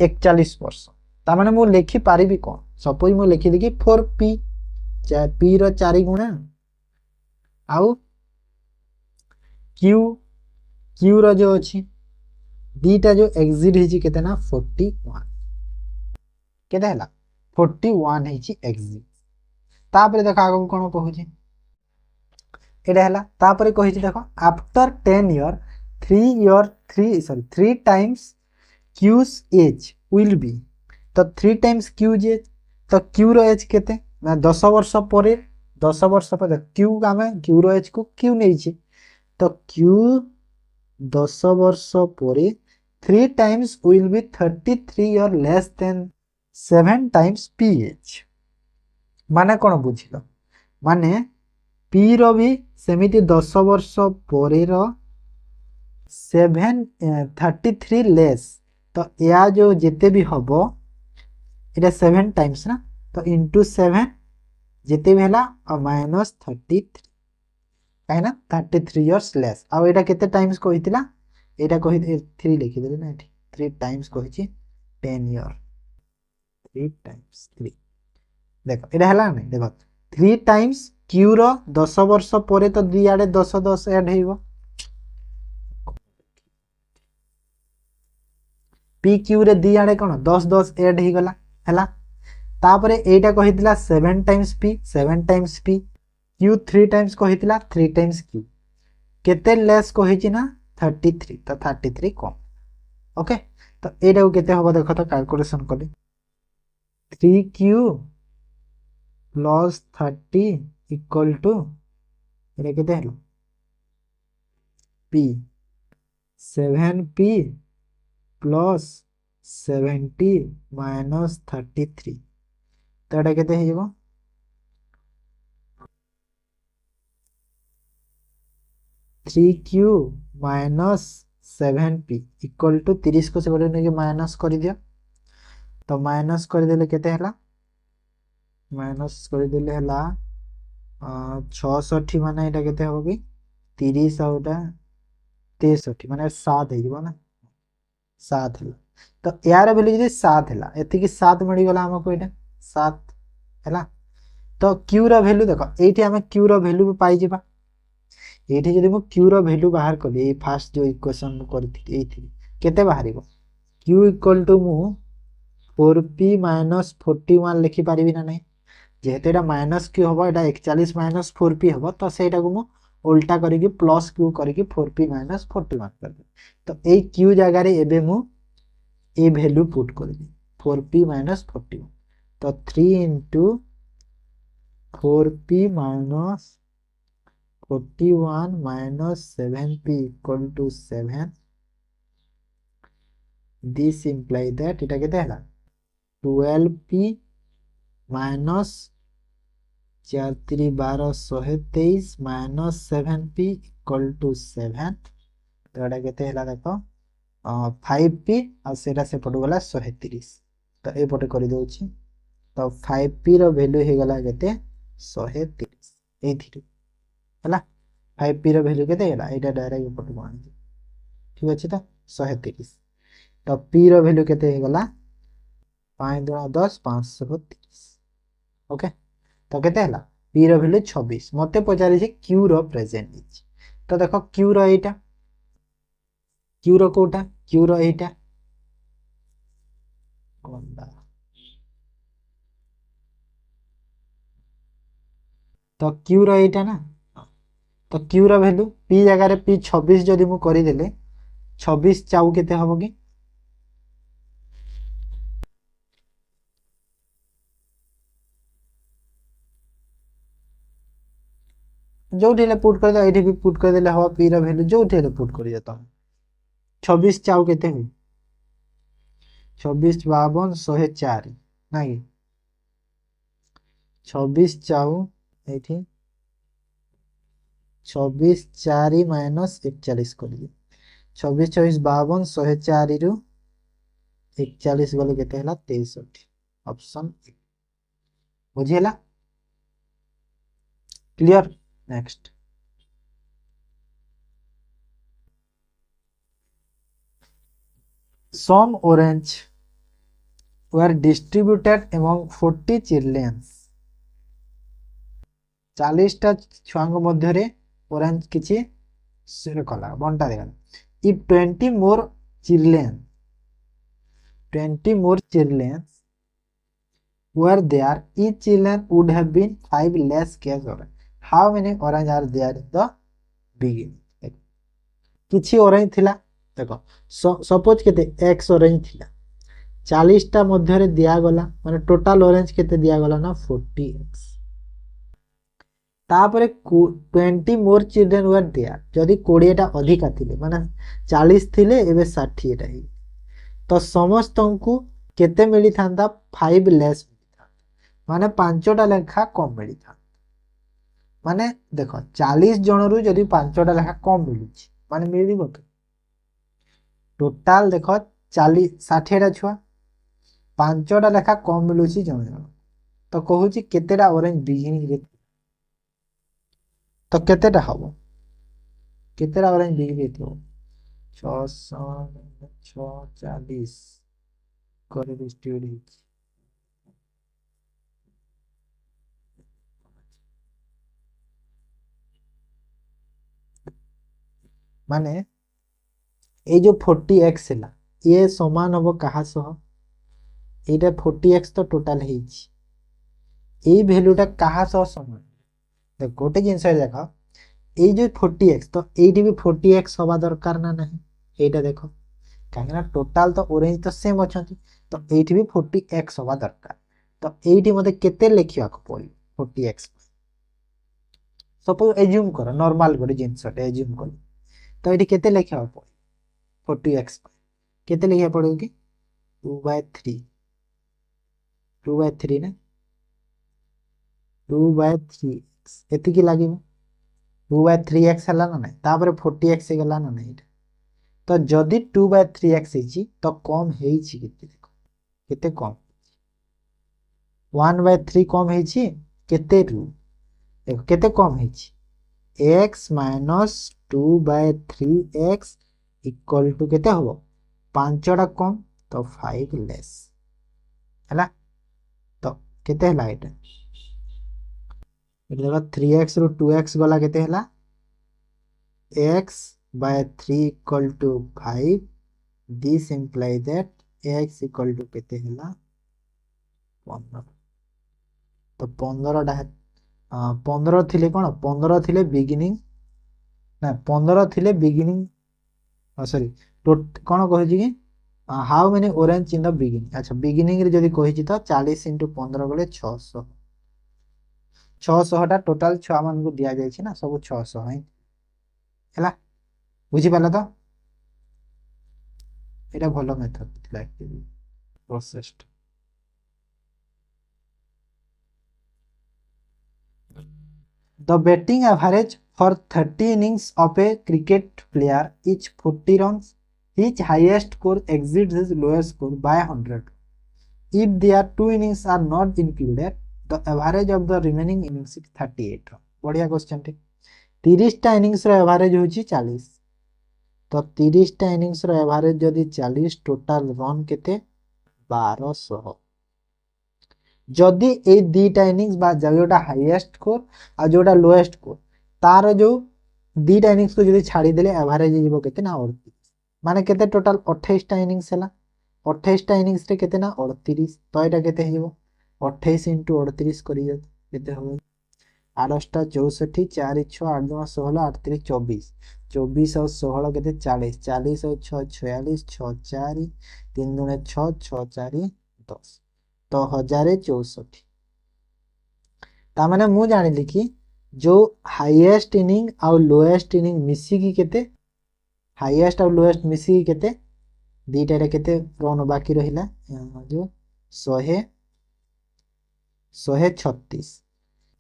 41 वर्ष ता माने मु लिखि पारिबी कोन सपोज मु लिखि दि कि 4p P रो 4 गुणा आउ Q रो जो अछि दीटा जो एग्जिट हेची केते ना 41 केते हला 41 हेची एग्जिट तापरे देखा आगो कोन कहूची एडा हला तापरे कहिची देखो after 10 year 3 times Q's age will be तो 3 टाइम्स Q's एज तो Q रो एज केते ना 10 वर्ष परे 10 वर्ष परे Q गामे Q रो एज को Q नेइची तो Q 10 वर्ष परे 3 times will be 33 or less than 7 times pH माने कौन बुझिलो माने P रो भी सेमिति 10 वर्ष परे रो 33 लेस तो या जो जेते भी हबो एटा 7 टाइम्स ना तो इनटू 7 जेते भी हला और माइनस 33 काहे ना 33 इयर्स लेस आ एटा केते टाइम्स कहितिला एटा कहि 3 लिखि देले ना एठी 3 टाइम्स कहिछि 10 ईयर 3 टाइम्स 3 देखो एटा हला नै देखो 3 टाइम्स Q रो 10 वर्ष परे तो दी आडे 10 10 ऐड हेइबो P Q रे दी आडे कोन 10 10 ऐड हे गला हला तापरे एटा कहितिला 7 टाइम्स P Q 3 टाइम्स कहितिला 3 टाइम्स Q केते लेस कहिछि ना 33 तो 33 कम ओके तो एटा को केते होबो देखो तो कैलकुलेशन कले 3Q प्लस 30 इक्वल टू एटा केते hello P 7P plus 70 minus 33 तो एटा केते हेइबो 3Q minus 7P equal to 30 को से नहीं माइनस कर दिया तो माइनस करदेले केते हला माइनस करदेले हला 66 माने एटा केते हो कि 30 आउटा 63 माने 7 हेइबो ना 7 हला तो यार वैल्यू जदी 7 हला एति कि 7 मिली गला हमको एटा 7 हला तो Q रो वैल्यू देखो एठी हमें Q रो वैल्यू पाई जिबा एठी जदी मो Q रो वैल्यू बाहर कली ए फर्स्ट जो इक्वेशन मो करथि एथि केते बाहरिबो Q इक्वल टू मु 4P माइनस 41 लिखि पारिबि ना नहीं जेहेतु एटा माइनस क्यू हम एटा 41 माइनस 4P हम तो सेटा को मु उल्टा करिकी प्लस क्यू करिकी 4P माइनस 41 कर दे तो ए क्यू जगह रे एबे मु ए वैल्यू पुट कर दे 4P माइनस 41 तो 3 into 4P minus 41 minus 7P equal to 7 this imply that এটা কেতে হলা 12P minus 4 3 12 123 minus 7P equal to 7 तो এটা কেতে হলা দেখো 5P আর সেটা সেপটু গলা 130 তো এই পটে করি দউছি তো 5P ର ভ্যালু হে গলা কেতে 130 এইথিরু हला 5P ର ଭ୍ୟାଲୁ କେତେ ହେଲା ଏଇଟା ଡାଇରେକ୍ଟ ଉପରକୁ ଆଣିଛି ଠିକ ଅଛି ତ 130 ତ P ର ଭ୍ୟାଲୁ କେତେ ହେଇଗଲା 5 2 10 530 ओके तो केते ହେଲା P ର ଭ୍ୟାଲୁ 26 ମତେ ପଚାରି છે Q ର प्रेजेंट ହେଇଛି ତ ଦେଖ Q ର ଏଇଟା Q ର କୋଉଟା Q ର ଏଇଟା କୋନଟା ତ Q ର ଏଇଟା ନା तो Q ର वैल्यू P जगह रे P 26 जदि मु करि देले 26 चाउ केते हबो कि जोठी ले पुट कर दे एठी भी पुट कर देले हवा P र वैल्यू जोठी ले पुट करि देता 26 चाउ केते हो 26 52 104 नाही 26 चाउ एठी 26 4 माइनस 41 कर दिए 26 24 52 104 रु 41 गले केते हला 63 ऑप्शन बुझियला clear next some orange were distributed among 40 children 40 टा छुआंग मध्य रे ऑरेंज किछि सिर कला बंटा देगला if 20 more children were there each children would have been 5 less case orange how many orange are there in the beginning किछि ऑरेंज थिला देखो सपोज केते x ऑरेंज थिला 40 टा मध्य रे दिया गला माने टोटल ऑरेंज केते दिया गला ना 40x तापरे 20 मोर चिल्ड्रन वर देयर जदि 20 टा अधिका थिले माने 40 थिले एबे 60 टा ही तो समस्त को केते मिली थांदा 5 लेस माने 5 टा लेखा कम मिली था माने देखो 40 जन रु जदि 5 टा लेखा कम मिली माने मिलिबो तो टोटल देखो 40 60 टा छुआ 5 टा लेखा कम मिलुची जन तो कहूची केतेटा ऑरेंज बिगिनिंग रे तो केतेटा हबो केतेटा ऑरेंज बिगिनिंग रे 640 करे डिस्ट्रीब्यूट माने ए जो 40x हैला ये समान हबो कहा सह एटा 40x तो टोटल हेछि ए वैल्यूटा कहा सह समान देख गोटे जिंस देखो ए जो 40x तो एठी भी 40x हवा दरकार ना नहीं एटा देखो काहेना टोटल तो ऑरेंज तो सेम अछंती तो एठी भी 40x हवा दरकार तो एठी मते केते लेखिया को पड़ी 40x सपोज एज्यूम करो नॉर्मल गोटे जिंसटे एज्यूम कर तो एठी केते लेखिया पड़ी 40x केते लेखिया पड़ो कि 2/3 2/3 ना 2/3 एति की लागिबो 2/3x है ना, तापर 40x गला ना नहीं। तो जदि 2/3x तो कम हेछि केते, देखो केते कम 1/3 कम हेछि केते रु, देखो केते कम हेछि x minus 2/3x equal to केते हबो 5टा कम तो 5 लेस हैला। तो केते हैला एटा, देखो 3x रु 2x गला केते हैला x/3 equal to 5। This imply that x equal to केते हैला 15। तो 15टा 15 थिले कोन 15 थिले बिगिनिंग ना 15 थिले बिगिनिंग सॉरी कोन कहै छी कि how many orange in the beginning. अच्छा बिगिनिंग रे जदी कहै छी तो 40 * 15 गले 600, 600 टा टोटल छुआ मान को दिया जाय छी ना सब 600 है हैला। बुझी पाला तो एटा भलो मेथड थिला actually process. The batting average for 30 innings of a cricket player is 40 runs. His highest score exceeds his lowest score by 100. If their two innings are not included, the average of the remaining innings is 38 run. बढ़िया क्वेश्चन टे 30 टा इनिंग्स रो एवरेज होची 40। तो 30 टा इनिंग्स रो एवरेज जदी 40 टोटल रन केते 1200। जदि ए दीटा इनिंग्स बा जोटा हाईएस्ट स्कोर आ जोटा लोएस्ट स्कोर तार जो दीटा इनिंग्स को जदी छाड़ी देले एवरेज जीवो केते ना 38 माने केते टोटल 28 टा इनिंग्स हैला 28 टा इनिंग्स रे केते ना 38। तो एटा केते हेबो 28 * 38 करी जत केते हो 8 टा 64 4 6 8 2 16 8 3 24 24 और 16 केते 40 40 और 6 46 6 4 3 2 6 6 4 10 तो 1064। तामाने मु जानिली कि जो हाईएस्ट इनिंग आ लोएस्ट इनिंग मिसी की केते हाईएस्ट और लोएस्ट मिसी की केते दीटा रे केते रन बाकी रहिला जो 100 136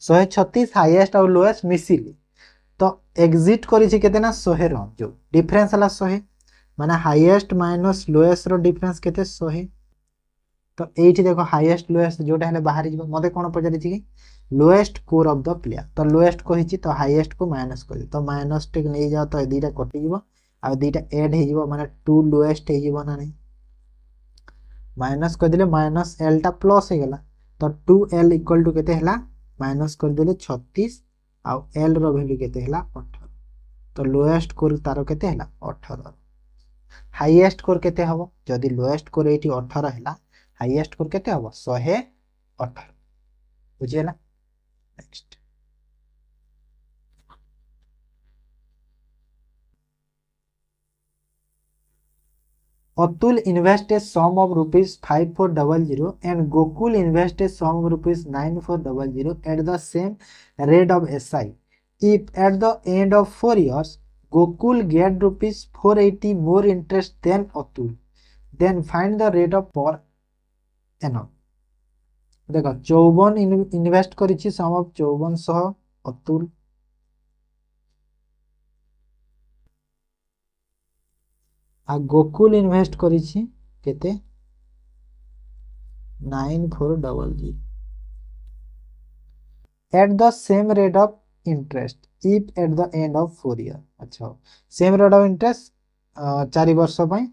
136 हाईएस्ट और लोएस्ट मिसिली। तो एग्जिट करी छी केते ना 100 रन जो डिफरेंस हला 100 माने हाईएस्ट माइनस लोएस्ट रो डिफरेंस केते 100। तो एठी देखो हाईएस्ट लोएस्ट जोटा हेले बाहरी जीवो मते कोन पचारि छी lowest score of the player. तो लोएस्ट को हिची तो हाईएस्ट को माइनस कर तो माइनस टेक नै जाओ तो दीटा कटि जीवो आ दीटा ऐड हे जीवो माने 2 लोएस्ट हे जीवो ना नै माइनस कर दिले माइनस l टा प्लस हे गेला। तो 2l इक्वल टू केते हला माइनस कर दिले 36 आ l रो वैल्यू केते हला 18। तो लोएस्ट स्कोर तारो केते हला 18। हाईएस्ट स्कोर केते हबो जदी लोएस्ट स्कोर एठी 18 हला हाईएस्ट स्कोर केते हबो 118। बुझियला next Atul invest a sum of rupees 5400 and Gokul invest a sum of rupees 9400 at the same rate of SI. If at the end of 4 years Gokul get rupees 480 more interest than Atul, then find the rate of per annum. देखो 54 इन्वेस्ट करिछि सम ऑफ 5400 अतुल आ गोकुल इन्वेस्ट करिछि केते 9400 at the same rate of interest if at the end of 4 year. अच्छा सेम रेट ऑफ इंटरेस्ट 4 वर्ष पय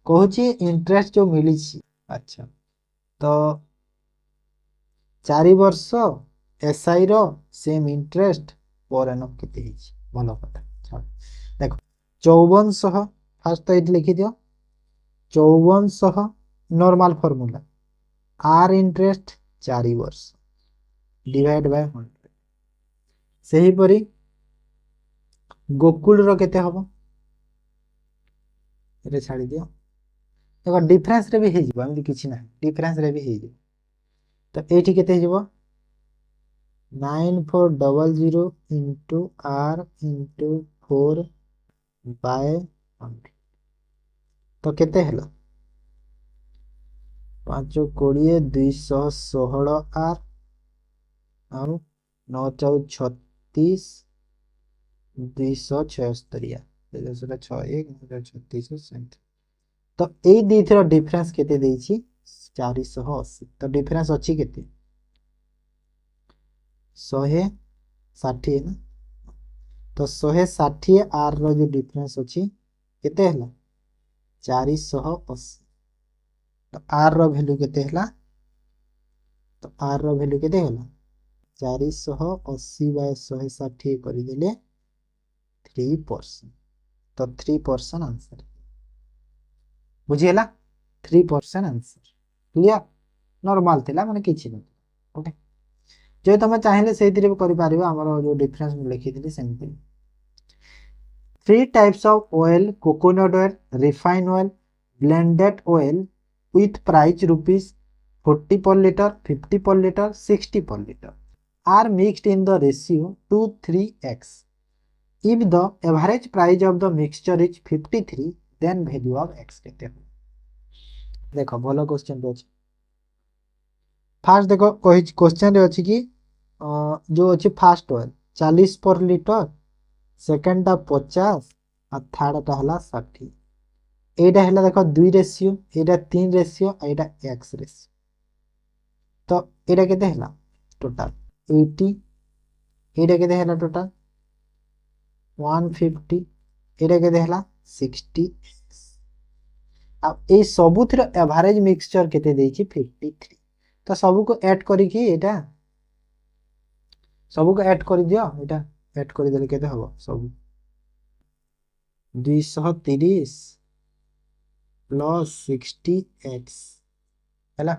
कहूछि इंटरेस्ट जो मिली छी। अच्छा तो 4 वर्ष एसआई रो सेम इंटरेस्ट पर एनम केते हिची भलो कथा। देखो 5400 फास्ट तो ये लिखि दियो 5400 नॉर्मल फार्मूला आर इंटरेस्ट 4 वर्ष डिवाइड बाय 100 सही परी गोकुल रो केते हबो एरे छाडी दियो। देखो डिफरेंस रे भी हे जिवो एमि किछि ना डिफरेंस रे भी हे जिवो। तो एठी केते जिवो 9400 into r into 4 by 100 तो केते हलो 5 20 216 आर और 9 4 36 276 6 1 तो एई दुईथर डिफरेंस केते देइछि 480 तो डिफरेंस अछि केते 160 ना तो 160 आर रो जो डिफरेंस अछि केते हला 480 तो आर रो वैल्यू केते हला तो आर रो वैल्यू केते हला 480 बाय 160 करदेले 3% तो 3% आंसर बुझीला 3% आंसर क्लियर नॉर्मल थिला माने किछि नै ओके जे तमे चाहिले सेतिरे करि पारिबो हमर जो डिफरेंस मु लिखि दिली सेमति three types of oil coconut oil refined oil blended oil with price rupees 40 per liter 50 per liter 60 per liter are mixed in the ratio 2 3x if the average price of the mixture is 53 then value of x केते हो देखो भलो क्वेश्चन रे अछि फास्ट देखो क्वेश्चन रे अछि कि जो अछि फास्ट ऑयल 40 पर लीटर सेकंड टा 50 और थर्ड टा हला 60 एटा हला देखो 2 रेशियो एटा 3 रेशियो एटा x रेशियो तो एटा केते हला टोटल 80 एटा केते हला टोटल 150 एटा केते हला 60 अब ए सबुथर एवरेज मिक्सचर केते देछि 53 तो सबु को ऐड करी कि एटा सबु को ऐड करि दियो एटा ऐड करि देले केते हबो सब 230 प्लस 60x हैला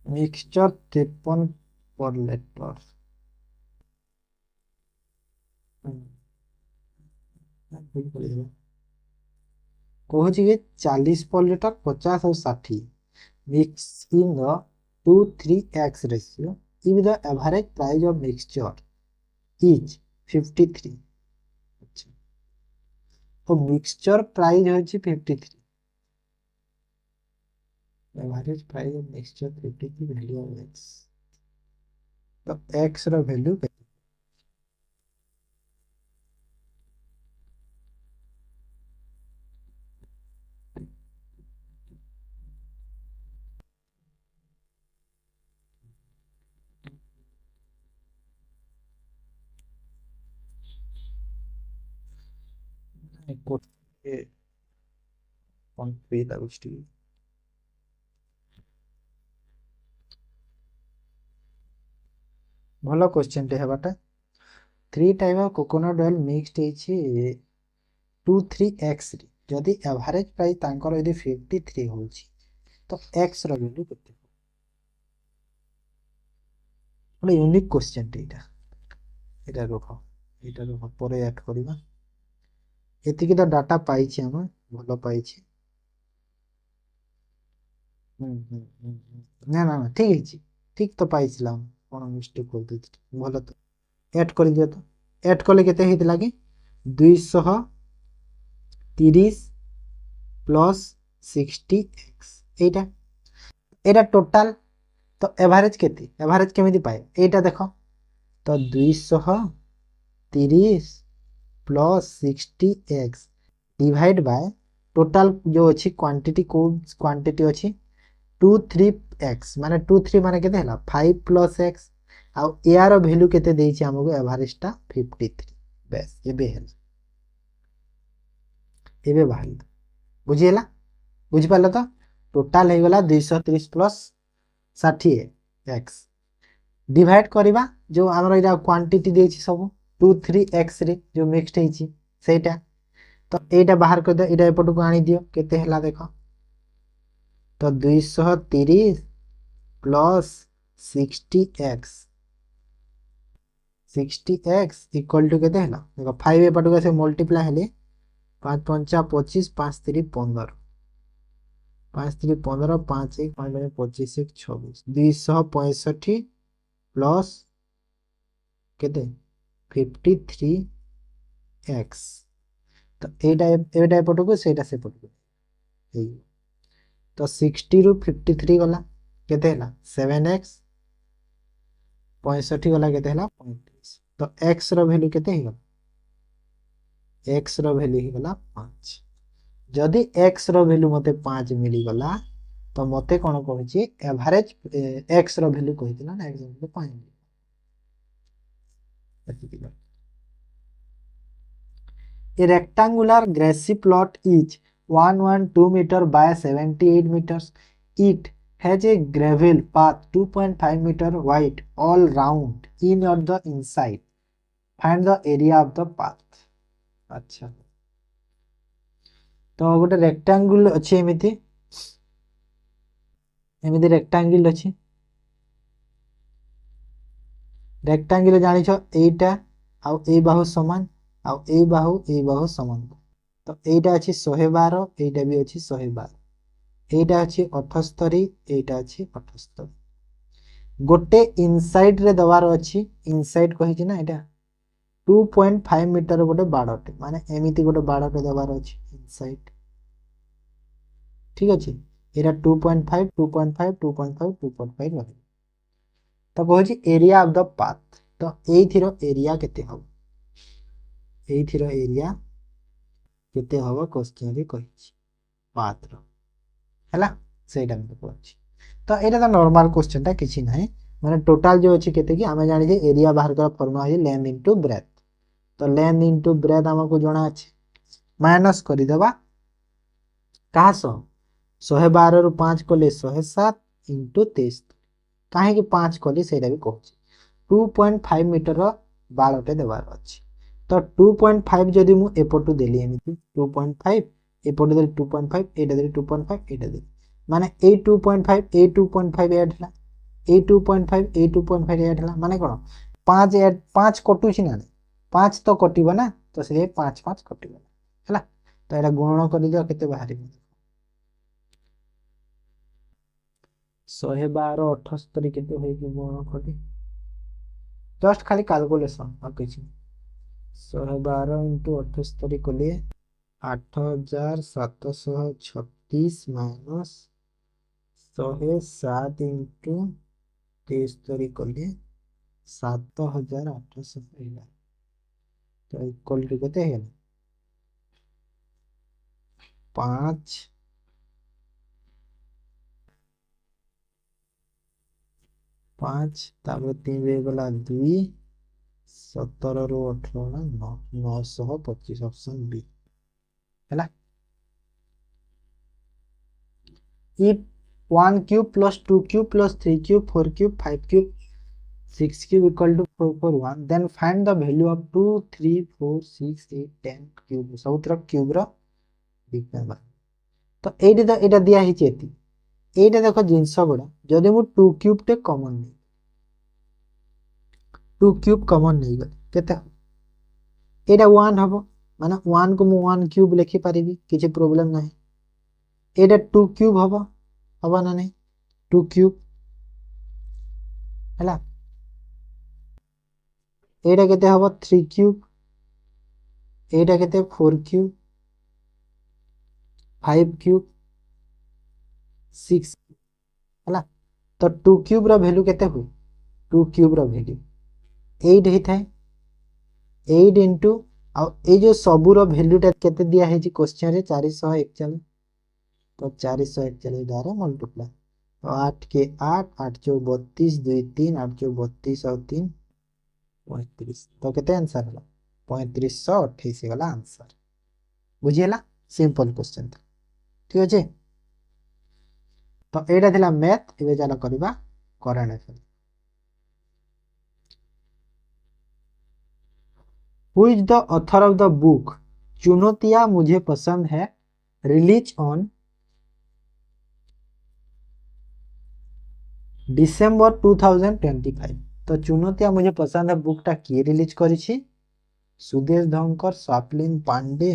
मिक्सचर 53 पर लीटर कहूँ कि 40 पर लीटर 50 और 60 mix in the 2 3x ratio if the average price of mixture is 53 अच्छा तो मिक्सचर प्राइस होछि 53 average price of mixture 53 value of x तो x रो वैल्यू कोट ए on पे लागुछ भलो क्वेश्चन टे हेबाटा 3 type of coconut oil mixed हेछि 2 3x रे जदि एवरेज प्राइस तांकर यदि 53 होछि तो x रो वैल्यू केते बड़ा यूनिक क्वेश्चन टे एटा रोखो परे ऐड करबा एतिकी तो डाटा पाइछि हम भलो पाइछि ना ना ना ठीक है ठीक तो पाइছিলাম कोन मिस्टेक कर देत भलो तो ऐड कर दियो तो ऐड करले केते हेतिला कि 230 प्लस 60x एटा एटा टोटल तो एवरेज केते एवरेज केमिति पाए एटा देखो तो 230 plus 60x divide by total जो अछि क्वांटिटी को क्वांटिटी अछि 2 3x माने 2 3 माने केते हला 5 प्लस x आ यार वैल्यू केते देछि हमको एवरेज टा 53 बस एबे बाहर बुझिएला बुझि पाले तो टोटल हे गला 230 प्लस 60 x डिवाइड करबा जो हमर इरा क्वांटिटी देछि सब 2 3x रे जो मिक्स्ड हेछि सेटा तो एटा बाहर कर दे एटा एपट को आनी दियो केते हला देखो तो 230 plus 60x 60x equal to केते हला देखो 5 एपट को से मल्टीप्लाई हेले 5 पंचा 25 5 3 15 5 3 15 5 1 5 25 1 26 265 प्लस केते 53x तो एटा एटा एपट को सेटा सेपट को तो 60 रु 53 गला केते हला 7x 65 गला केते हला 35 तो x रो वैल्यू केते हिगला x रो वैल्यू हिगला 5 जदि x रो वैल्यू मते 5 मिली गला तो मते कोन कहछि एवरेज x रो वैल्यू कहितला ना x रो value 5 A rectangular grassy plot is 112 meter by 78 meters. It has a gravel path 2.5 meter wide all round in or the inside. Find the area of the path. अच्छा तो गोटे रेक्टांगुल अच्छी एमिति एमिति रेक्टांगुल अच्छी रेक्टांगुल जानि छ एटा आउ ए बाहु समान आउ ए बाहु समान तो एटा अछि 112 एटा भी अछि 112 एटा अछि 78 एटा अछि 78 गोटे इनसाइड रे दबार अछि इनसाइड कहि छी ना एटा 2.5 मीटर गोटे बाड़टे माने एमिति गोटे बाड़टे दबार अछि इनसाइड ठीक अछि एटा 2.5 2.5 2.5 2.5 रहे तो कहछि एरिया ऑफ द पाथ तो एथिरो एरिया केते हो एथिरो एरिया केते हबो क्वेश्चन रे कहिछि पाथ रो हला सेटा हम कहछि तो एटा तो नॉर्मल क्वेश्चन ता किछि नाही माने टोटल जो अछि केते कि हमें जानि जे एरिया बाहर कर फॉर्मूला है लेंथ इनटू ब्रेथ तो लेंथ इनटू ब्रेथ हमको जणा अछि माइनस करि देबा कहा सो 112 रु 5 कोले 107 इनटू 23 काहे कि 5 कोली सेटा भी कहछि 2.5 मीटर बाळटे देबार अछि तो 2.5 जदि मु एपटू देली एमिति 2.5 एपटू देली 2.5 एटा देली 2.5 एटा देली माने ए 2.5 ए 2.5 ऐड हला ए 2.5 ए 2.5 ऐड हला माने कोन 5 ऐड 5 कटु छी ना 5 तो कटिबो ना तो से 5 5 कटिबो हला तो एटा गुणन करि दियो केते बाहरी 112 78 केते होई कि गुणन करि जस्ट खाली कैलकुलेशन और किछि 112 इंटू 78 कले 8736 माइनस 107 इंटू 73 कले 7800 पहला तो इक्वल टू केते है 5 5 तापर 3 रे गला 2 17 रु 18 925 ऑप्शन बी हैला if 1 cube plus 2 cube plus 3 cube 4 cube 5 cube 6 cube equal to 441 then find the value of 2 3 4 6 8 10 cube सबुतर cube row difference तो एटा दिया हिची एती एटा देखो जिंस गुडा जदि मु 2 क्यूब टे कॉमन नहीं 2 क्यूब कॉमन नहीं गले केते एटा 1 हबो माने 1 को मु 1 क्यूब लिखि परिबी किछि प्रॉब्लम नाही एटा 2 क्यूब हबो हबो ना नहीं 2 क्यूब हला एटा केते हबो 3 क्यूब एटा केते 4 क्यूब 5 क्यूब 6 हला तो 2 क्यूब रो वैल्यू केते हो 2 क्यूब रो वैल्यू 8 हे थाए 8 इनटू आ ए जो सबु रो वैल्यू टा केते दिया है जी क्वेश्चन रे 441 तो 441 द्वारा मल्टीप्लाई तो 8 के 8 8 चौ 32 2 3 8 चौ 32 और 3 35 तो केते आंसर हला 3528 गला आंसर बुझियला सिंपल क्वेश्चन ठीक अछि तो एटा थिला मैथ एबे चला करबा current affair who is the author of the book चुनौतियां मुझे पसंद है रिलीज ऑन डिसेंबर 2025 तो चुनौतियां मुझे पसंद है बुक टा किए रिलीज करिछि सुदेश धनकर स्वाप्लिन पांडे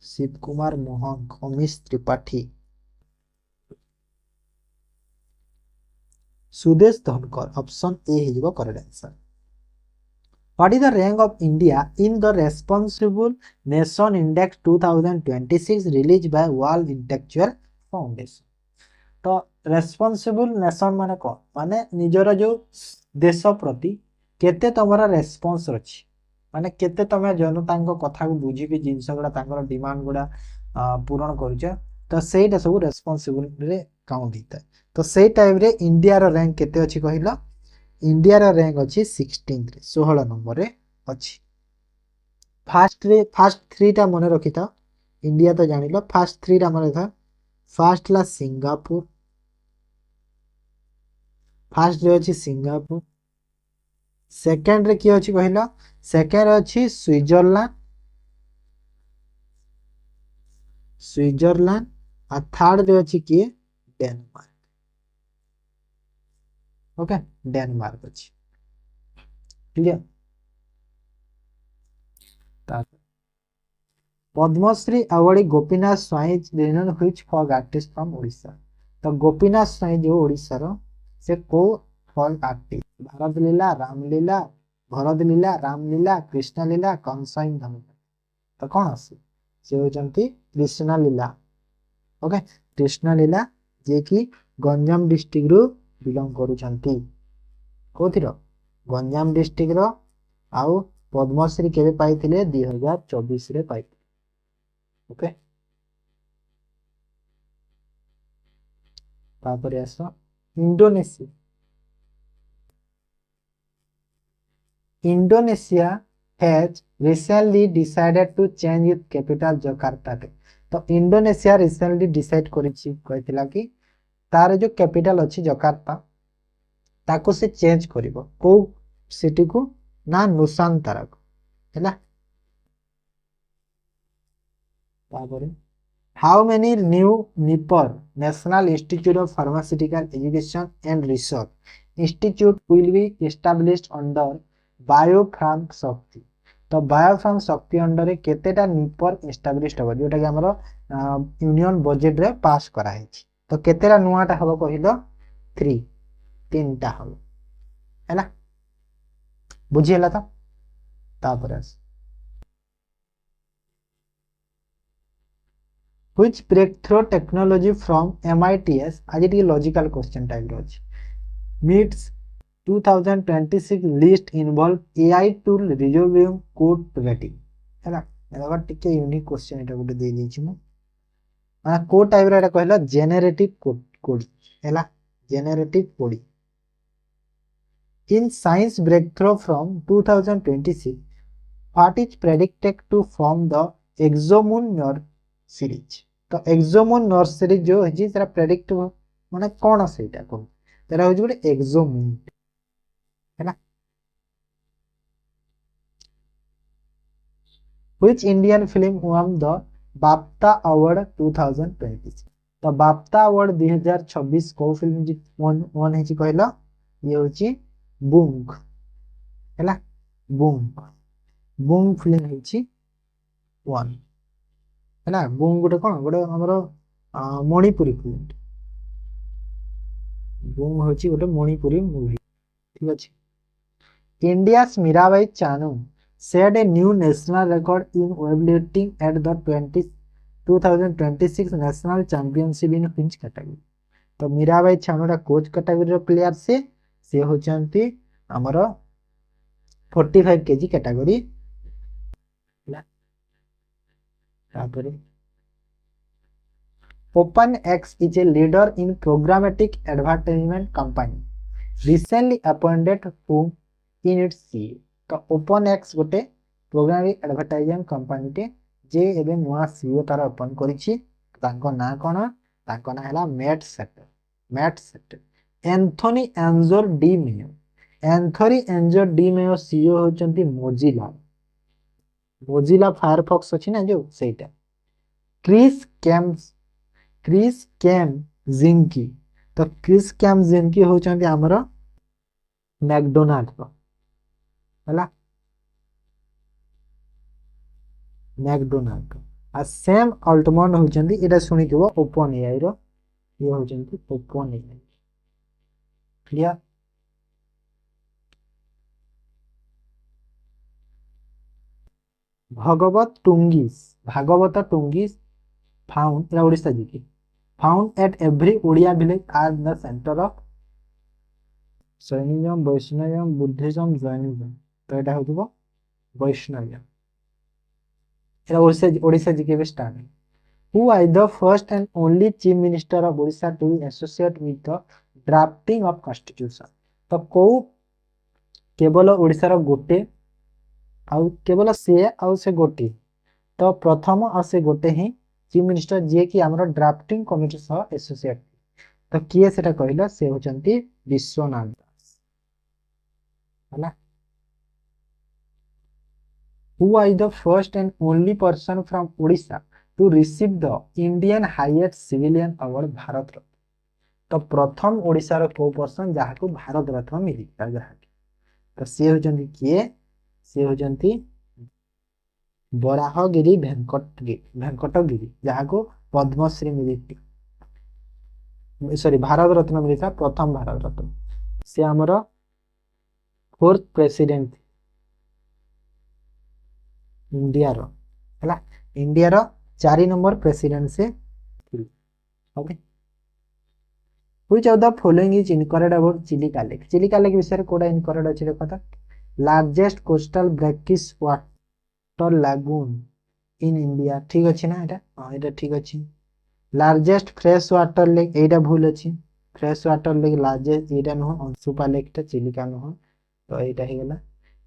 शिव कुमार मोहन अमीश त्रिपाठी सुदेश धनकर ऑप्शन ए हिजबो correct answer What is the rank of India in the Responsible Nation Index 2026 released by World Intellectual Foundation? तो रेस्पॉन्सिबल नेशन माने कौन माने निजर जो देश प्रति केते तमरा रेस्पॉन्स अछि माने केते तमे जनता को कथा को बुझी भी जिंस गुडा तांकर डिमांड गुडा पूर्ण करूछ तो सेटा सब रेस्पॉन्सिबल रे काउंट हिता तो सेई टाइम रे इंडिया रो रैंक केते अछि कहिलो इंडिया रो रैंक अछि 16 रे 16 नंबर रे अछि फर्स्ट 3 टा मने रखिता इंडिया तो जानिलो फर्स्ट 3 टा मने था फर्स्ट ला सिंगापुर फर्स्ट रे अछि सिंगापुर सेकंड रे की अछि कहिलो सेकंड अछि स्विट्जरलैंड आ थर्ड रे अछि की डेनमार्क ओके डेनमार्क अछि क्लियर पद्मश्री अवार्डी गोपीनाथ स्वाई रिनोन which folk artist from Odisha तो गोपीनाथ स्वाई जो ओडिशा रो से को फॉग आर्टिस्ट भारत लीला रामलीला भरत लीला रामलीला कृष्ण लीला कंसाइन धन तो कौन आसे से होचंती कृष्ण लीला ओके कृष्ण लीला जे कि गंजाम डिस्ट्रिक्ट रु बिलोंग करूचंती कोथिरो गंजाम डिस्ट्रिक्ट रो आउ पद्मश्री केबे पाइथिले 2024 रे पाइ ओके तापर आसो Indonesia Indonesia has recently decided to change its capital Jakarta तो इंडोनेशिया रिसेंटली डिसाइड करिछि कहथिला कि तार जो कैपिटल अछि जकार्ता ताको से चेंज करिवो को सिटी को ना नुसांतारा को हैला तापरे how many new NIPER national institute of pharmaceutical education and research institute will be established under biopharm Shakti तो बायोफार्म शक्ति अंडर रे केतेटा निपर एस्टैब्लिश्ड हो जोटा कि हमरो यूनियन बजट रे पास करा हेछि तो केतेटा नुआटा हबो कहिलो 3 तीनटा हबो हैला बुझियला तो तापर Which breakthrough technology from MITS आज ये लॉजिकल क्वेश्चन टाइप रो अछि meets 2026 list involve AI tool resolving code writing हैला एला टिके यूनिक क्वेश्चन एटा गुटे दे दै छि मु माने कोड टाइप रो एटा कहला जेनरेटिव कोड हैला generative coding in science breakthrough from 2026 what is predicted to form the exomoon nerve series तो एक्सोमून नर्व सीरीज जो है सेरा प्रेडिक्ट माने कोन सेटा को तेरा हो जोडे एक्सोमून है ना which Indian film won the BAFTA award 2026 तो बाफ्टा अवार्ड 2026 को फिल्म जी वन है जी कहला ये होची बूंग हैला बूंग बूंग फिल्म है जी वन हैला बूंग गोटे कोन गोटे हमरो मणिपुरी फिल्म बूंग होची गोटे मणिपुरी मूवी ठीक अछि India's Mirabai Chanu set a new national record in weightlifting at the 2026 national championship in which category तो मीराबाई चानूटा कोच कैटेगरी रो प्लेयर से होचंती हमरो 45 केजी कैटेगरी तापरे OpenX is a leader in programmatic advertisement company recently appointed whom in its CEO तो OpenX गोटे प्रोग्रामिक एडवर्टाइजिंग कंपनी टे जे एबे नुआ सीईओ तार ओपन करिछि तांको ना कोन तांको ना हला मैट सेट Anthony Enzor DeMeo CEO होचंती मोजिला फायरफॉक्स अछि ना जो सेटा क्रिस कैम जिंकी तो क्रिस कैम जिंकी होचंती हमरो मैकडोनाल्ड को हला मैकडोनाल्ड आ सेम अल्टमन होचंती एटा सुनिथिबो ओपन एआई रो ये होचंती open AI clear Bhagabata Tungis found या Odisha GK found at every Odia village are the centre of Shaivism Vaishnav Buddhism Jainism तो एटा होतबो वैष्णव एटा ओडिशा जीके भी start who is the first and only chief minister of Odisha to be associated with the drafting of constitution तो को केवल ओडिशा रो गोटे आउ केवल से गोटे तो प्रथम आ से गोटे ही चीफ मिनिस्टर जे कि हमरो ड्राफ्टिंग कमिटी सह एसोसिएट तो किए सेटा कहला से होचंती विश्वनाथ दास हला who is the first and only person from Odisha to receive the Indian highest civilian award Bharat Ratna तो प्रथम ओडिशा रो को पर्सन जहा को भारत रत्न मिली जहा तो से होचंती किए से होचंती बराहगिरी भेंकटगिरी जहा को पद्मश्री मिली सॉरी भारत रत्न मिली था प्रथम भारत रत्न से हमरो फोर्थ प्रेसिडेंट इंडिया रो हला इंडिया रो 4 नंबर प्रेसिडेंट से okay which of the following is incorrect about Chilika lake विषय कोडा इनकरेक्ट अछि देखो त largest coastal brackish water lagoon in India ठीक अछि ना एटा हां एटा ठीक अछि लार्जेस्ट फ्रेश वाटर लेक एटा भूल अछि फ्रेश वाटर लेक लार्जेस्ट एटा न अंशुपा लेक ता चिलिका न तो एटा हे गेला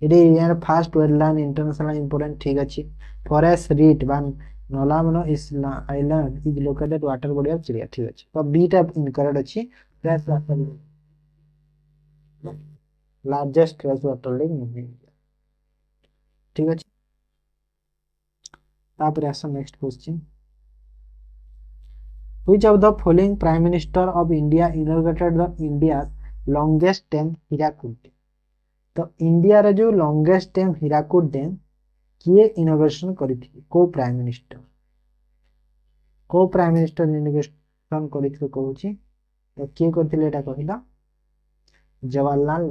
इडी यार फास्ट वेटलैंड इंटरनेशनल इंपोर्टेंट ठीक अछि फॉरेस्ट रीट वन नोलामनो island is located water body of Chilika ठीक अछि तो बी टा इनकरेक्ट अछि fresh water largest fresh water lake नहीं ठीक अछि तापर आसा next question which of the following prime minister of India inaugurated the India's longest dam Hirakud तो इंडिया रे जो लॉन्गेस्ट डैम हीराकुद डैम किए इनोवेशन करिथि को प्राइम मिनिस्टर इनोवेशन करिथि कहूची तो किए करथिले एटा कहिला जवाहरलाल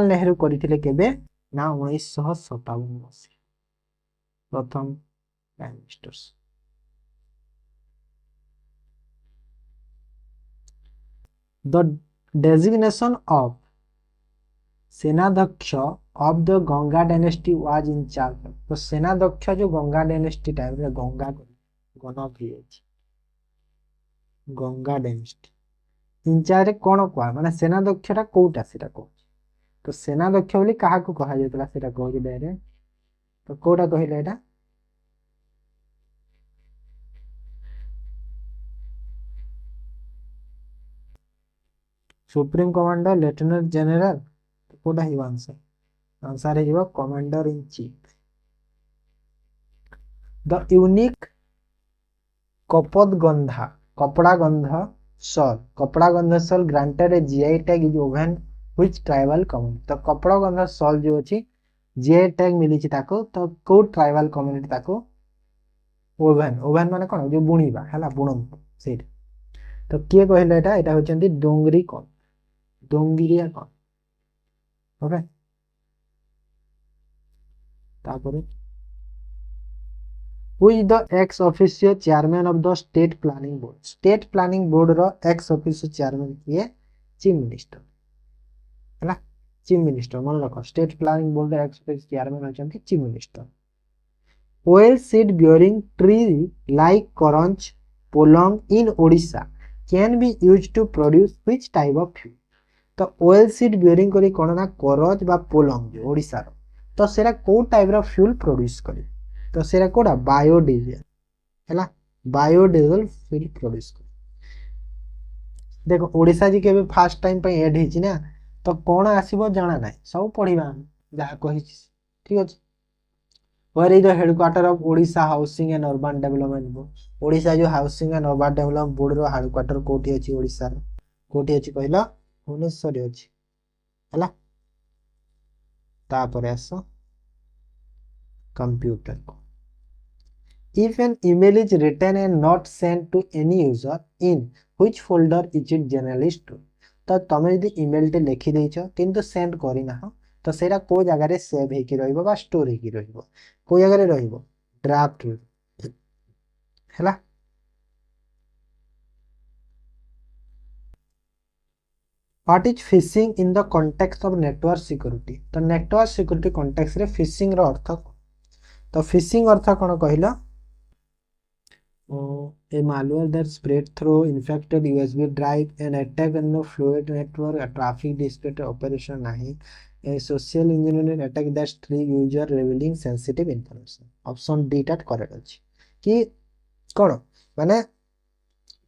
नेहरू करिथिले केबे ना 1957 मसी प्रथम prime ministers the designation of Senadhyaksha of the Ganga dynasty was in charge तो सेनाध्यक्ष जो गंगा डायनेस्टी टाइम रे गंगा डायनेस्टी इंचार्ज कोन को माने सेनाध्यक्षटा कोटा सेटा को तो सेनाध्यक्ष बोली काहा को कहा जेतला सेटा कहू डायरेक्ट तो कोटा कहिला एटा सुप्रीम कमांडर लेफ्टिनेंट जनरल तो कोटा ही आंसर है जीवा commander in chief the unique Kapdaganda shawl granted a GI tag is woven which tribal community तो कपड़ा गंधा शॉल जो अछि जीआई टैग मिली छि ताको तो को ट्राइबल कम्युनिटी ताको ओवन माने कोन जो बुणीबा हला बुणन सेट तो किए कहले एटा होचंती डोंगरी कोन डोंगिरिया कोन ओके तापर who is the ex officio chairman of the state planning board रो ex officio chairman किए चीफ मिनिस्टर हला चीफ मिनिस्टर मन रखो स्टेट प्लानिंग बोर्ड रो ex officio chairman होचंती chief minister oil seed bearing tree like koranch polong in Odisha can be used to produce which type of fuel तो oil seed bearing करी कोन ना कोरज बा पोलंग जो ओडिसा रो तो सेरा को टाइप रो फ्यूल प्रोड्यूस करी तो सेरा कोडा बायोडीजल हैला बायोडीजल फ्यूल प्रोड्यूस कर देखो ओडिसा जी के फर्स्ट टाइम पे ऐड हिची ना तो कोन आसीबो जाना नै सब पढिबा जहा कहि ठीक अछि Where is the headquarter of Odisha Housing and Urban Development Board? Odisha जो Housing and Urban Development Board row headquarter कोठी अछि ओडिसा रो कोठी अछि कहला भुवनेश्वर अछि हला तापर आसो कंप्यूटर को if an email is written and not sent to any user in which folder is it generally stored तो तमे यदि ईमेल टे लिखि देइछो किंतु सेंड करी ना तो सेटा को जगह रे सेव हेकी रहइबो बा स्टोर हेकी रहइबो को जगह रे रहइबो ड्राफ्ट हैला। What is fishing in the context of network security. तो नेटवर्क सिक्योरिटी कॉन्टेक्स्ट रे फिशिंग रो अर्थ कौन? तो फिशिंग अर्थ कौन कहला? A malware that spread through infected USB drive, an attack on the fluid network, a traffic dispute operation नहीं, a social engineering attack that trick user revealing sensitive information. Option D टा करेक्ट अछि कि कोन माने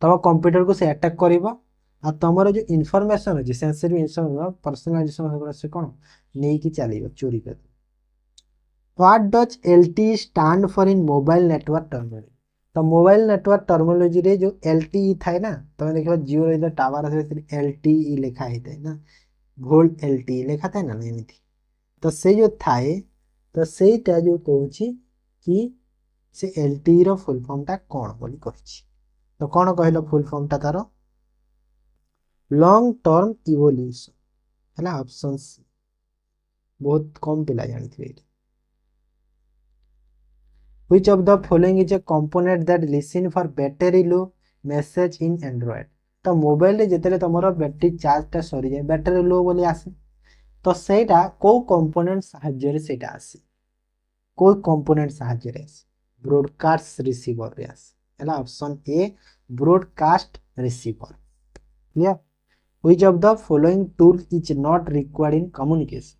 तम कंप्यूटर को से अटैक करिवो आ तमरो जो इन्फॉर्मेशन अछि सेंसिटिव इन्फॉर्मेशन पर्सनलाइजेशन से कोन नै कि चलियो चोरी कर। What does LTE stand for in mobile network terminology. तो मोबाइल नेटवर्क टर्मिनोलॉजी रे जो एलटीई थाए ना तमे देखिबा जियो रे टावर आसे एलटीई लिखा हेतै ना वोल्ट एलटीई लिखा थाए ना एमिति तो से जो थाए तो सेटा जो कहूची कि से एलटीई रो फुल फॉर्म टा कोन बोली कहूची। तो कोन कहलो फुल फॉर्म टा तारो लॉन्ग टर्म इवोल्यूशन हैला ऑप्शन सी बहुत कम पिला जानिथिबे। Which of the following is a component that listen for battery low message in Android। तो मोबाइल रे जेतेले तमरो बैटरी चार्ज टा सरी जाय बैटरी लो बोली आसे तो सेटा को कंपोनेंट साहाय्य रे सेटा आसे को कंपोनेंट साहाय्य रे आसे ब्रॉडकास्ट रिसीवर रे आसे हैला option A broadcast receiver clear. Which of the following tool is not required in communication।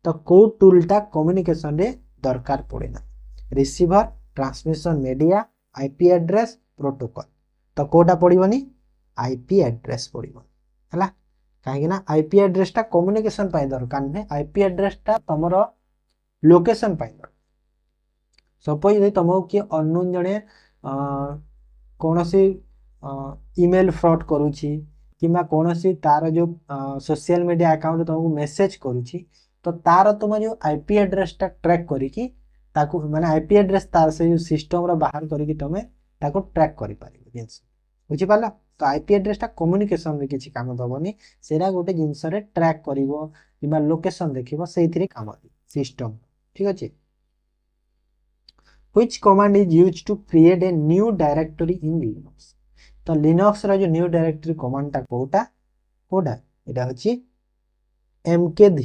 तो को टूल टा कम्युनिकेशन रे दरकार पड़े ना receiver transmission media IP address protocol तो कोटा पड़िबनी आईपी एड्रेस पड़िबो हैला काहे ना आईपी एड्रेस टा कम्युनिकेशन पाई दरकार ने आईपी एड्रेस टा तमरो लोकेशन पाई दर सपोज यदि तुमको कि अननोन जने कोनोसी ईमेल फ्रॉड करूची किमा कोनोसी तार जो सोशल मीडिया अकाउंट तुमको मेसेज करूची तो तार तुम जो आईपी एड्रेस टा ट्रैक करी कि ताकू माने आईपी एड्रेस तार से जो सिस्टम रो बाहर करी कि तमे ताको ट्रैक करि पारिबो जिंस बुझि पाला। तो आईपी एड्रेस टा कम्युनिकेशन रे किछि काम दबनी सेरा गोटे जिंस रे ट्रैक करिवो किबा लोकेशन देखिबो सेइथिरे काम दी सिस्टम ठीक अछि। Which command is used to create a new directory in Linux। तो लिनक्स रा जो न्यू डायरेक्टरी कमांड टा कोटा एटा होछि mkdir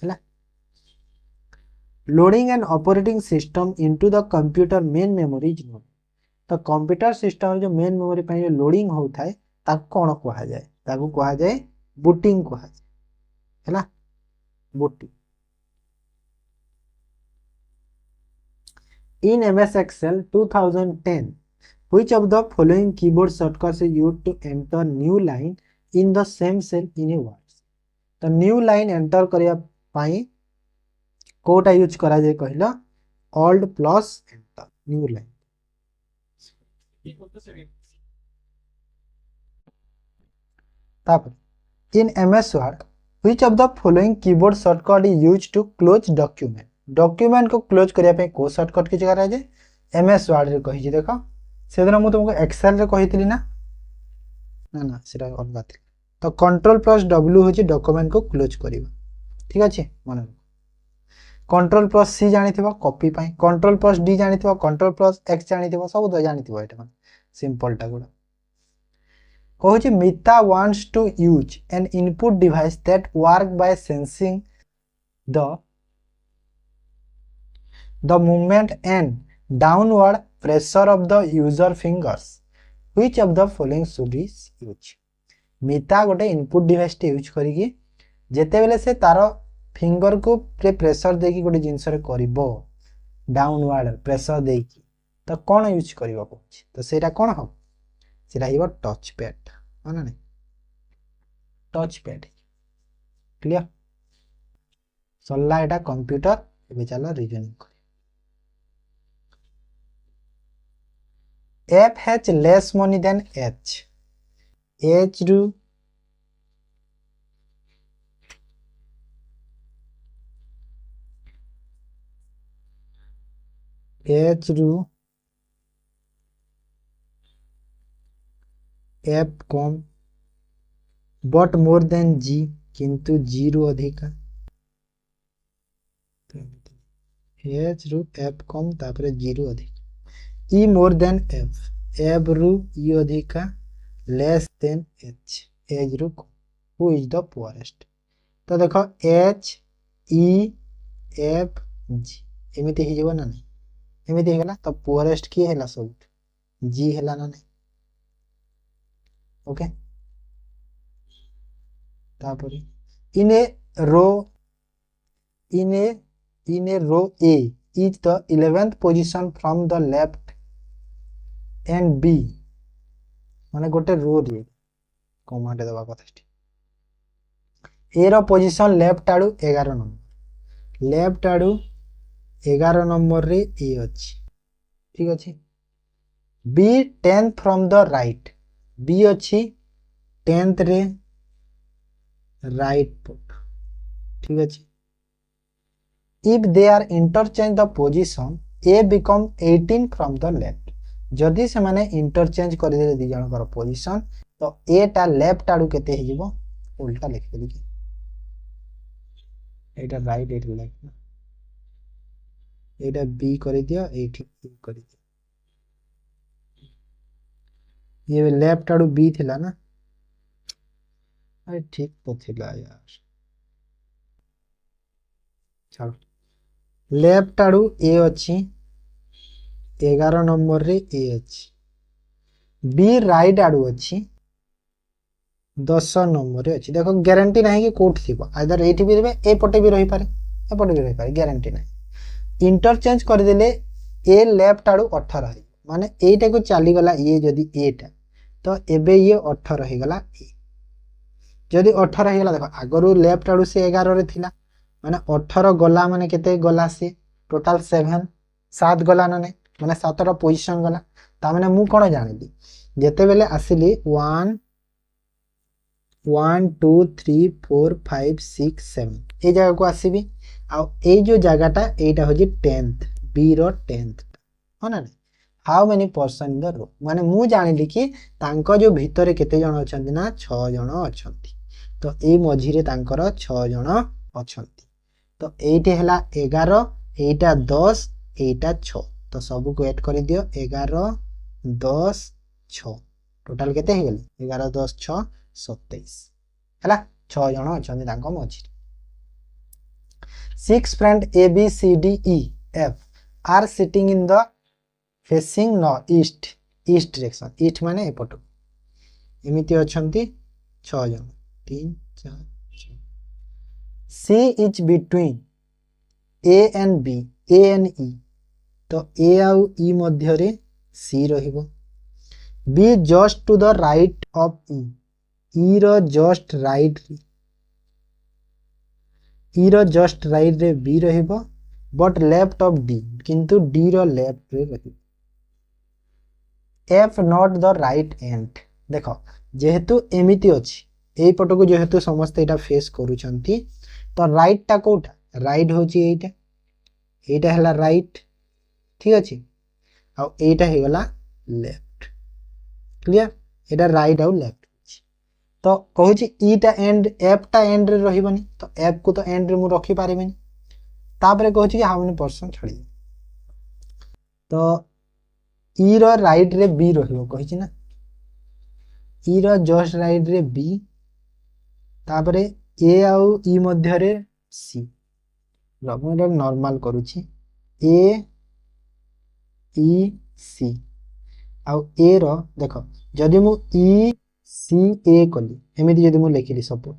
हैला। Loading an operating system into the computer main memory is known. तो कंप्यूटर सिस्टम जो मेन मेमोरी पे जो लोडिंग होता है ताको कोन कहा जाए ताको कहा जाए बूटिंग कहा जाए हैला booting. In MS Excel 2010 which of the following keyboard shortcuts is used to enter new line in the same cell in a word। तो न्यू लाइन एंटर करिया पाई कोटा यूज करा जाए कहला alt plus enter new line. तापर in MS Word which of the following keyboard shortcut is used to close document. Document को क्लोज करिया पे को शॉर्टकट किछ करा जाए एमएस वर्ड रे कहि जे देखो सेदिन मु तुमको एक्सेल रे कहितली ना ना ना सेटा अलग थी। तो कंट्रोल प्लस डब्ल्यू होची डॉक्यूमेंट को क्लोज करिवो ठीक अछि मन कंट्रोल प्लस सी जानिथिबो कॉपी पाई कंट्रोल प्लस डी जानिथिबो कंट्रोल प्लस एक्स जानिथिबो सब तो जानिथिबो एटा मन सिंपल टा गुडा कहूची Mita wants to use an input device that work by sensing the movement and downward pressure of the user fingers which of the following should be use. Mita गोटे इनपुट डिवाइस टे यूज करिकी जेते बेले से तारो फिंगर को प्रेशर देकी गोटे जिंस रे करिवो डाउनवर्ड प्रेशर देकी तो कोन यूज करिवो कहूची तो सेटा कोन हो सेटा हिबो टच पैड माने नै टच पैड क्लियर सल्ला एटा कंप्यूटर एबे चलो रीजनिंग कर। F has less money than H। H रू F come but more than G किंतु G रू अधिका एच रु एफ कम तापर जी रु अधिक ई मोर देन एफ रु ई अधिका लेस देन एच रु come who is the poorest तो देख एच ई एफ जी एमती हो ना नहीं एमती होगा तो पुअरेस्ट किए है सब जी है ना नहीं ओके तापर इन ए रो in a row A is the 11th position from the left and B माने गोटे रो रे कमाटे दबा कथा ए रो पोजीशन लेफ्ट आडू 11 नंबर लेफ्ट आडू 11 नंबर रे ए अछि ठीक अछि B 10th from the right B अछि 10th रे राइट पट ठीक अछि if they are interchange the position A become 18 from the left जदि से माने इंटरचेंज कर दे दी जन कर पोजीशन तो ए टा लेफ्ट आडू केते हे जिवो उल्टा लिख देली कि एटा राइट एटा लेफ्ट एटा बी कर दियो एठी ए कर दियो ये लेफ्ट आडू बी थिला ना अरे ठीक तो थिला यार चलो लेफ्ट आडू ए अच्छी 11 नंबर रे ए अच्छी बी राइट आडू अच्छी 10 नंबर रे अच्छी देखो ग्यारंटी नहीं कि कोट थी आइदर एठी भी रे ए पटे भी रही पारे ए पटे भी रही पारे ग्यारंटी नहीं इंटरचेंज कर देले ए लेफ्ट आडू 18 है माने एटा को चली गला ये जदी एटा तो एबे ये 18 रही गला ए जदी 18 रही गला देखो आगरो लेफ्ट आडू से 11 रे थिला माने 18 गला माने केते गला से टोटल 7 गला ना माने 7 रा पोजीशन गला ता माने मु कोन जानिली जेते बेले आसिली 1 1 2 3 4 5 6 7 ए जगह को आसीबी आ ए जो जगहटा एटा होजी 10th बी रो 10th हो ना how many person in the row माने मु जानिली कि तांको जो भीतर केते जण अछंती ना 6 जण अछंती तो ए मझी रे तांकर 6 जण अछंती तो एटे हला 11 एटा 10 एटा 6 तो सब को ऐड कर दियो 11 10 6 टोटल केते हे गेले 11 10 6 27 हला 6 जण अछंती तांको मझी 6 friend A B C D E F are sitting in the facing east direction east माने एपटो एमिति अछंती 6 जण 3 4 C is between A and B A and E तो A आउ E मध्य रे C रहिबो B just to the right of E E row just right E row just right रे B रहिबो but left of D किंतु D रो left रे रहिबो F not the right end देखो जेहेतु एमिति अछि ए पटो को जेहेतु समस्त एटा फेस करूछंती तो राइट टा कोठा राइट होची एटा एटा हला राइट ठीक अछि आ एटा हे गला लेफ्ट क्लियर एटा राइट आ लेफ्ट तो कहूची ई टा एंड एफ टा एंड रे रहिबनी तो एफ को तो एंड रे मु रखि पारिबनी तापरे कहूची हाउ मेनी पर्सन छाडी तो ई रो राइट रे बी रहिबो कहिची ना ई रो जस्ट राइट रे बी तापरे ए आउ ई मध्य रे सी रमो नॉर्मल करूची ए ई सी आउ ए रो देखो जदि मु ई सी ए कली एमिति जदि मु लिखिली सब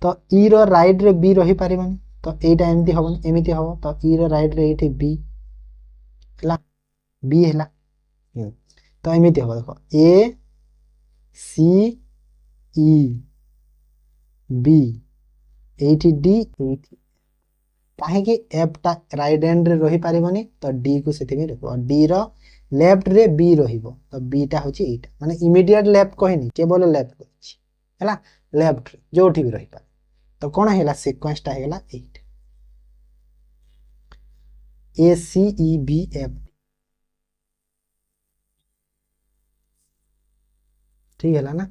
तो ई रो राइट रे बी रही पारिबनी तो एटा एमिति हबन एमिति हबो तो ई रो राइट रे एठी बी हला बी हला तो एमिति हबो देखो ए सी ई बी एठी डी एठी काहे कि एफ टा राइट हैंड रे रही पारिबनी तो डी को सेति में रखो डी रो लेफ्ट रे बी रहिबो तो बी टा होची एटा माने इमीडिएट लेफ्ट कहनी केवल लेफ्ट कहछि हला लेफ्ट रे जोठी भी रही पारे तो कोन हेला सीक्वेंस टा हेला एट ए सी ई बी एफ ठीक है ना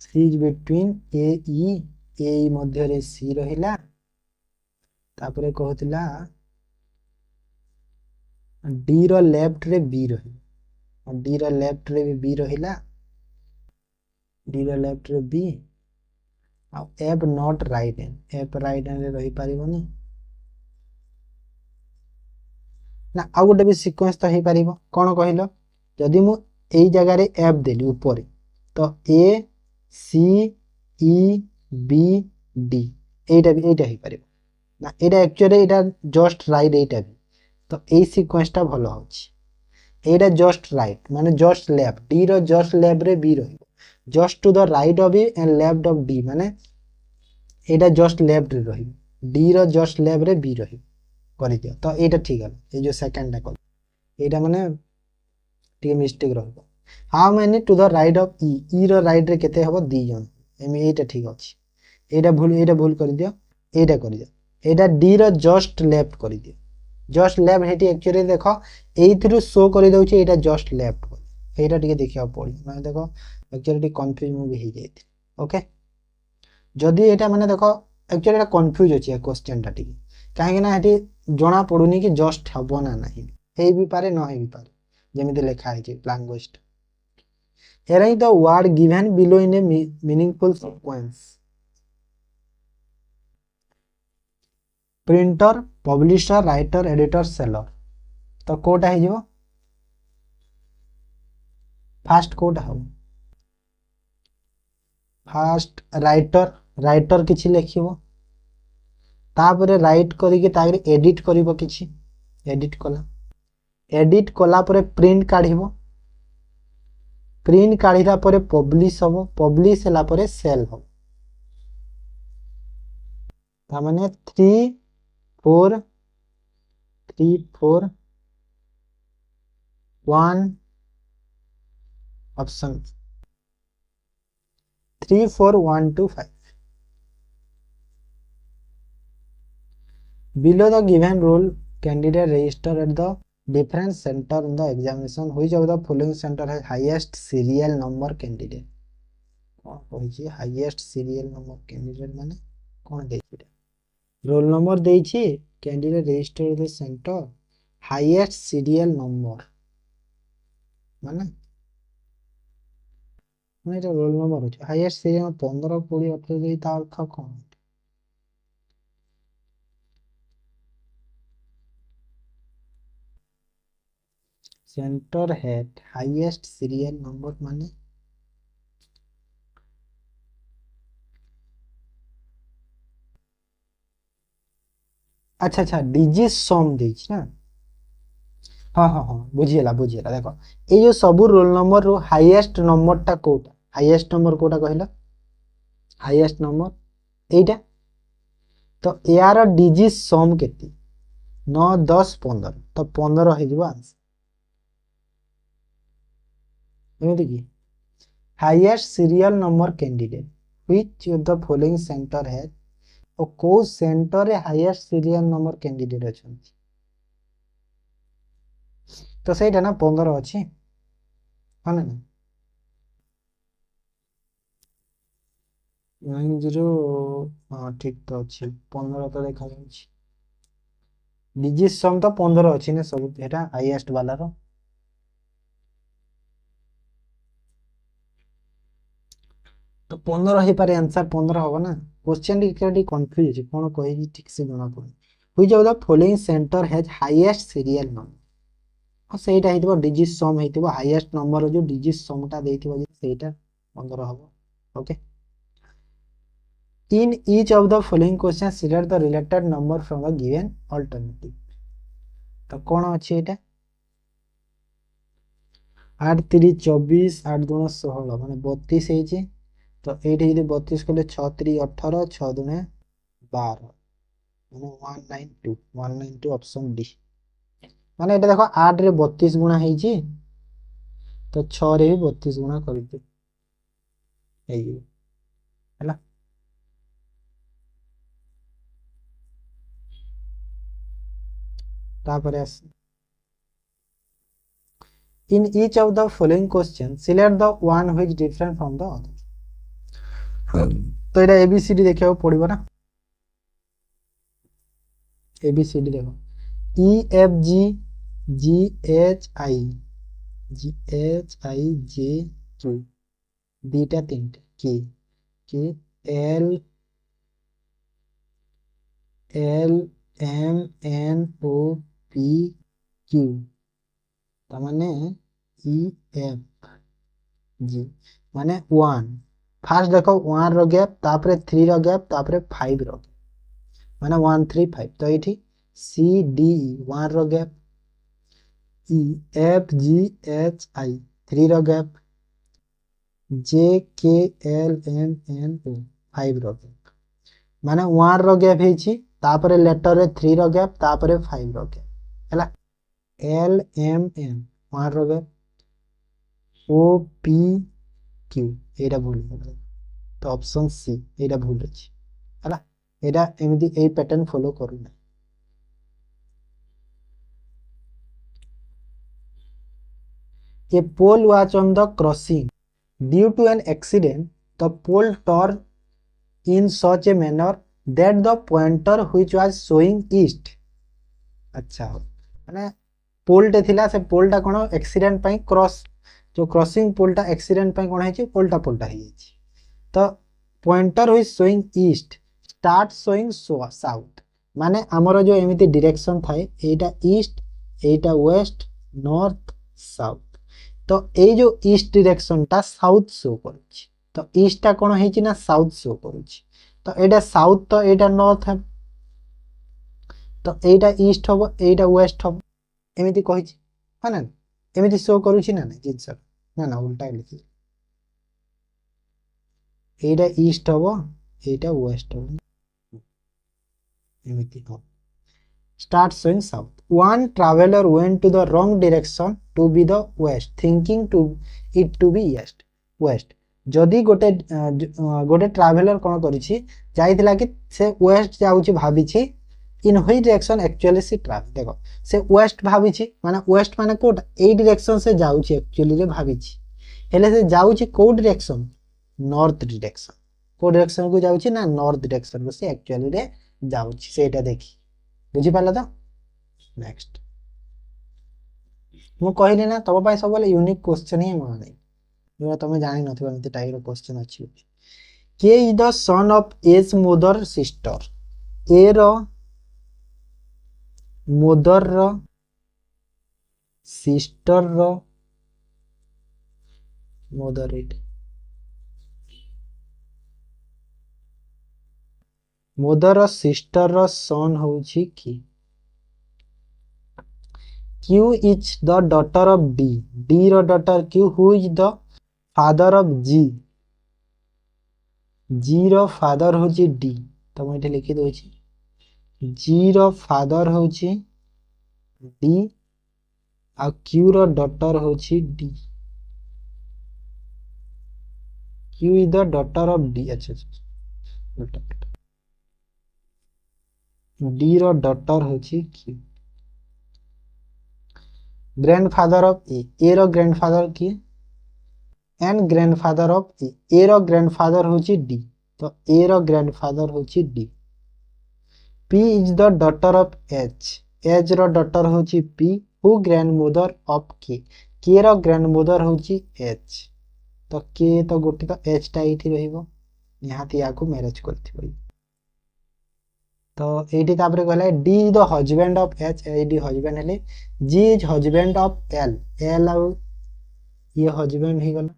सी इज बिटवीन ए मध्य रे सी रहिला तापरे कहतिला डी रो लेफ्ट रे बी रही, डी रो लेफ्ट रे भी बी रहिला, डी रो लेफ्ट रे बी, आ F not right hand, F right hand रे रही पारिबोनी ना। आउ गोटे भी सीक्वेंस तो हेई पारिबो, कोन कहिलो, जदि मु एई जगह रे एफ देली ऊपर, तो ए सी ई बी डी, एटा हेई पारिबो ना, एटा एक्चुअली एटा जस्ट राइट, एटा भी तो एई सीक्वेंस टा भलो होछि, एटा जस्ट राइट माने जस्ट लेफ्ट, डी रो जस्ट लेफ्ट रे बी रहिबो, just to the right of E and left of D माने एटा जस्ट लेफ्ट रे रहिबो, डी रो जस्ट लेफ्ट रे बी रहिबो करि दियो, तो एटा ठीक है, ए जो सेकंड टा कल एटा माने टी मिस्टेक रहबो। How many to the right of E, E रो राइट रे केते हबो 2 जन, एमे एटा ठीक अछि, एटा भूल करि दियो, एटा करि दियो, एटा डी रो जस्ट लेफ्ट करि दियो, जस्ट लेफ्ट हेटी एक्चुअली देखो एइथरु शो करि दउछि एटा जस्ट लेफ्ट, एटा टिके देखिया पड़ी माने देखो एक्चुअली टी कंफ्यूज मु भी हे जाइत। ओके, जदि एटा माने देखो एक्चुअली एटा कंफ्यूज अछि क्वेश्चन टा टिके, काहे ना हेटी जणा पडुनी कि जस्ट हबो ना नाही, हे भी पारे न हे भी पारे, जेमिति लेखा है जे language. Arrange the word given below in a meaningful sequence. Printer, publisher, writer, editor, seller, तो कोटा है जो फास्ट कोटा हो, फास्ट राइटर, राइटर किछि लेखिबो, तापरे राइट करिके तागरे एडिट करिवो किछि, एडिट कला, एडिट कला परे प्रिंट काढिबो, प्रिंट काढिला परे पब्लिश हबो, पब्लिश हला परे सेल हबो, ता माने 3 4 1 option 3 4 1 2 5। Below the given rule, candidate register at the different center in the examination. Which of the following center has highest serial number candidate? कौन कहि हाईएस्ट सीरियल नंबर कैंडिडेट माने कौन देछि, रोल नंबर देछि, candidate register the centre, highest serial number माने माने तो रोल नंबर अछि, हाईएस्ट सीरियल 15 20 18 देइ ता अर्थ कोन, centre head highest serial number माने अच्छा अच्छा डिजिट सम देछि ना, हाँ हाँ हाँ बुझिएला बुझिएला, देखो ए जो सब रोल नंबर रो हाईएस्ट नंबर टा कोटा, हाईएस्ट नंबर कोटा कहला, हाईएस्ट नंबर एटा, तो यार डिजिट सम केती 9 10 15, तो 15 हे जिवो आंसर, एमिति की highest serial number candidate which of the following centre है, और को सेंटर रे हाईएस्ट सीरियल नंबर कैंडिडेट अछि, तो सेटा ना 15 अछि, हां ना 90, हां ठीक तो अछि 15 तो देखा जाउछि, डिजिट सम तो 15 अछि ने सब एटा हाईएस्ट वाला रो, तो 15 हे पारे आंसर 15 होबो ना, क्वेश्चन टी कंफ्यूज अछि कोन कहि ठीक से जणा पड़े, which of the following centre has highest serial number, और सेटा हेतिबो डिजिट सम हेतिबो, हाईएस्ट नंबर जो डिजिट सम टा देथिबो जे सेटा 15 होबो। Okay, in each of the following questions select the related number from the given alternative, तो कौन अच्छे एटा 8 3 24 8 2 16 माने 32 है जे, तो एठी यदि 32 कले 6 3 18 6 2 12 माने 192 ऑप्शन डी, माने एटा देखो 8 रे 32 गुणा है जे, तो 6 रे भी 32 गुणा कर दे है हला, तापर आस in each of the following questions select the one which different from the other, तो एटा एबीसीडी देखियो पड़िबो ना, एबीसीडी देखो E F G GHI J Q दीटा तीनटा की कि LMNOP तामाने EFG माने 1 फास्ट देखो 1 रो गैप तापरे 3 रो गैप तापरे 5 रो माने 1 3 5 तो एठी CDE 1 रो गैप EFGHI 3 रो गैप JKLMNO 5 रो गैप माने 1 रो गैप हेछि तापरे लेटर रे 3 रो गैप तापरे 5 रो गैप हैला LMN 1 रो गैप OPQ एटा भूल गला तो ऑप्शन सी एटा भूल अछि हैला एटा एमिति ए पैटर्न फॉलो करू ना A pole was on the crossing. Due to an accident, the pole tore in such a manner that the pointer which was showing east. अच्छा माने पोलटे थिला से पोलटा कोन एक्सीडेंट पई क्रॉस जो क्रॉसिंग पोलटा एक्सीडेंट पई कोन हेछि पोलटा हे छि तो pointer which showing east start showing south माने हमरो जो एमिति डायरेक्शन थाए एटा ईस्ट एटा वेस्ट नॉर्थ साउथ तो ए जो ईस्ट डायरेक्शन ता साउथ शो करूछि तो ईस्ट ता कोन हेछि ना साउथ शो करूछि तो एटा साउथ तो एटा नॉर्थ है तो एटा ईस्ट होबो एटा वेस्ट होबो एमिति कहिछि माने एमिति शो करूछि ना जिंस ना उल्टा लिखि एटा ईस्ट होबो एटा वेस्ट होबो एमिति हो start showing south. One traveler went to the wrong direction to be the west, thinking to it to be west. जदि गोटे ट्रैवलर कोन करिछि जाइथिला कि से वेस्ट जाउछि भाबिछि इन व्हिच डायरेक्शन एक्चुअली से ट्रैवल देखो से वेस्ट भाबिछि माने वेस्ट माने कोटा ए डायरेक्शन से जाउछि एक्चुअली रे भाबिछि हेले से जाउछि को डायरेक्शन नॉर्थ डायरेक्शन को डायरेक्शन को जाउछि ना नॉर्थ डायरेक्शन से एक्चुअली रे जाउछि सेटा देखि बुझी पाला तो नेक्स्ट मु कहली ना तब पाई सब यूनिक क्वेश्चन ही मन नहीं जो तुम जानि नथिबो एते टाइप ऑफ क्वेश्चन अछि K is the son of A's mother sister A रो मदर रो सिस्टर रो मदर इट मदर रो सिस्टर रो सन होछि की Q is the daughter of D. D रो daughter Q. Who is the father of G? G row father होची D. तो मैं इठे लिखि दोछि G रो father होची D आ Q रो daughter होची D. Q is the daughter of D. अच्छा D रो daughter होची Q. ग्रैंडफादर ऑफ ए रो ग्रैंडफादर की एंड ग्रैंडफादर ऑफ ए रो ग्रैंडफादर होची डी तो ए रो ग्रैंडफादर होची D P is the daughter of H रो डॉटर होची P who grandmother of K रो ग्रैंडमदर होची एच तो के तो गोटे तो एच टा एठी रहइबो निहाती याकू मैरिज करथिबो तो एटी तापरे कहला D is the husband of H D husband हेले G is husband of L L आ ये हस्बैंड ही गला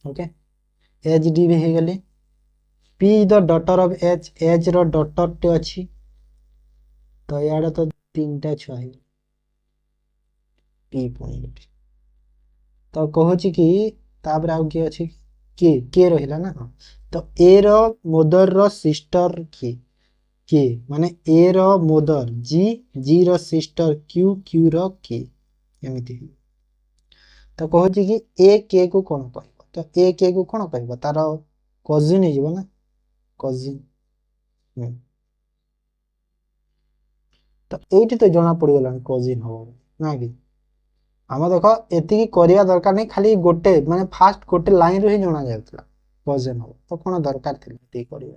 ओके एच डी भी हे गले P is the daughter of H रो डॉटर टे अछि तो याडा तो तीनटा छुआ है पी पॉइंट तो कहूची कि तापरे आउ के अछि के रहिला ना तो ए रो मदर रो सिस्टर के माने ए रो मदर जी रो सिस्टर क्यू रो के एमिति तो कहूची कि ए के को कोन कहबो तो ए के को कोन कहबो तार कजिन हे जीवो ना कजिन तो एठी तो जणा पड़ी गला कजिन हो ना कि हम देखो एति करिया दरकार नहीं खाली गोटे माने फास्ट गोटे लाइन रो ही जणा जाउतला कजिन हो तो कोन दरकार थिला एति करिया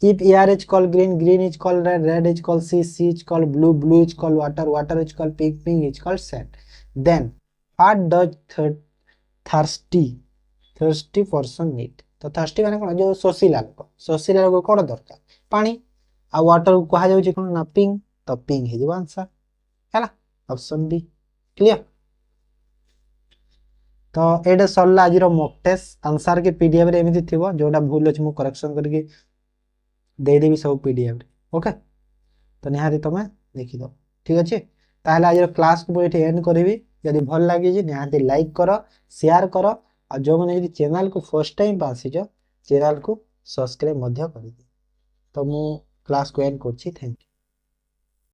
If air is called green, green is called red, red is called sea, sea is called blue, blue is called water, water is called pink, pink is called sand. Then what does thirsty thirsty person need? तो thirsty माने कोन जो शोषिला लोक कोन दरकार पानी आ वाटर को कहा जाउची कोन ना पिंक तो पिंक हे जो आंसर हैला ऑप्शन बी क्लियर। तो एडे सरला आज मॉक टेस्ट आंसर के पीडीएफ रे एमिति थिबो जोटा भूल अछि मु करेक्शन करके दे देबी सब पीडीएफ रे ओके। तो निहारी तमे देखि दो ठीक अछि ताहले आज क्लास को एठी एंड करबी यदि भल लागी जे निहाती लाइक करो शेयर करो आ जो माने यदि चैनल को फर्स्ट टाइम पासी जो चैनल को सब्सक्राइब मध्य कर दे। तो मु क्लास को एंड करछि थैंक यू।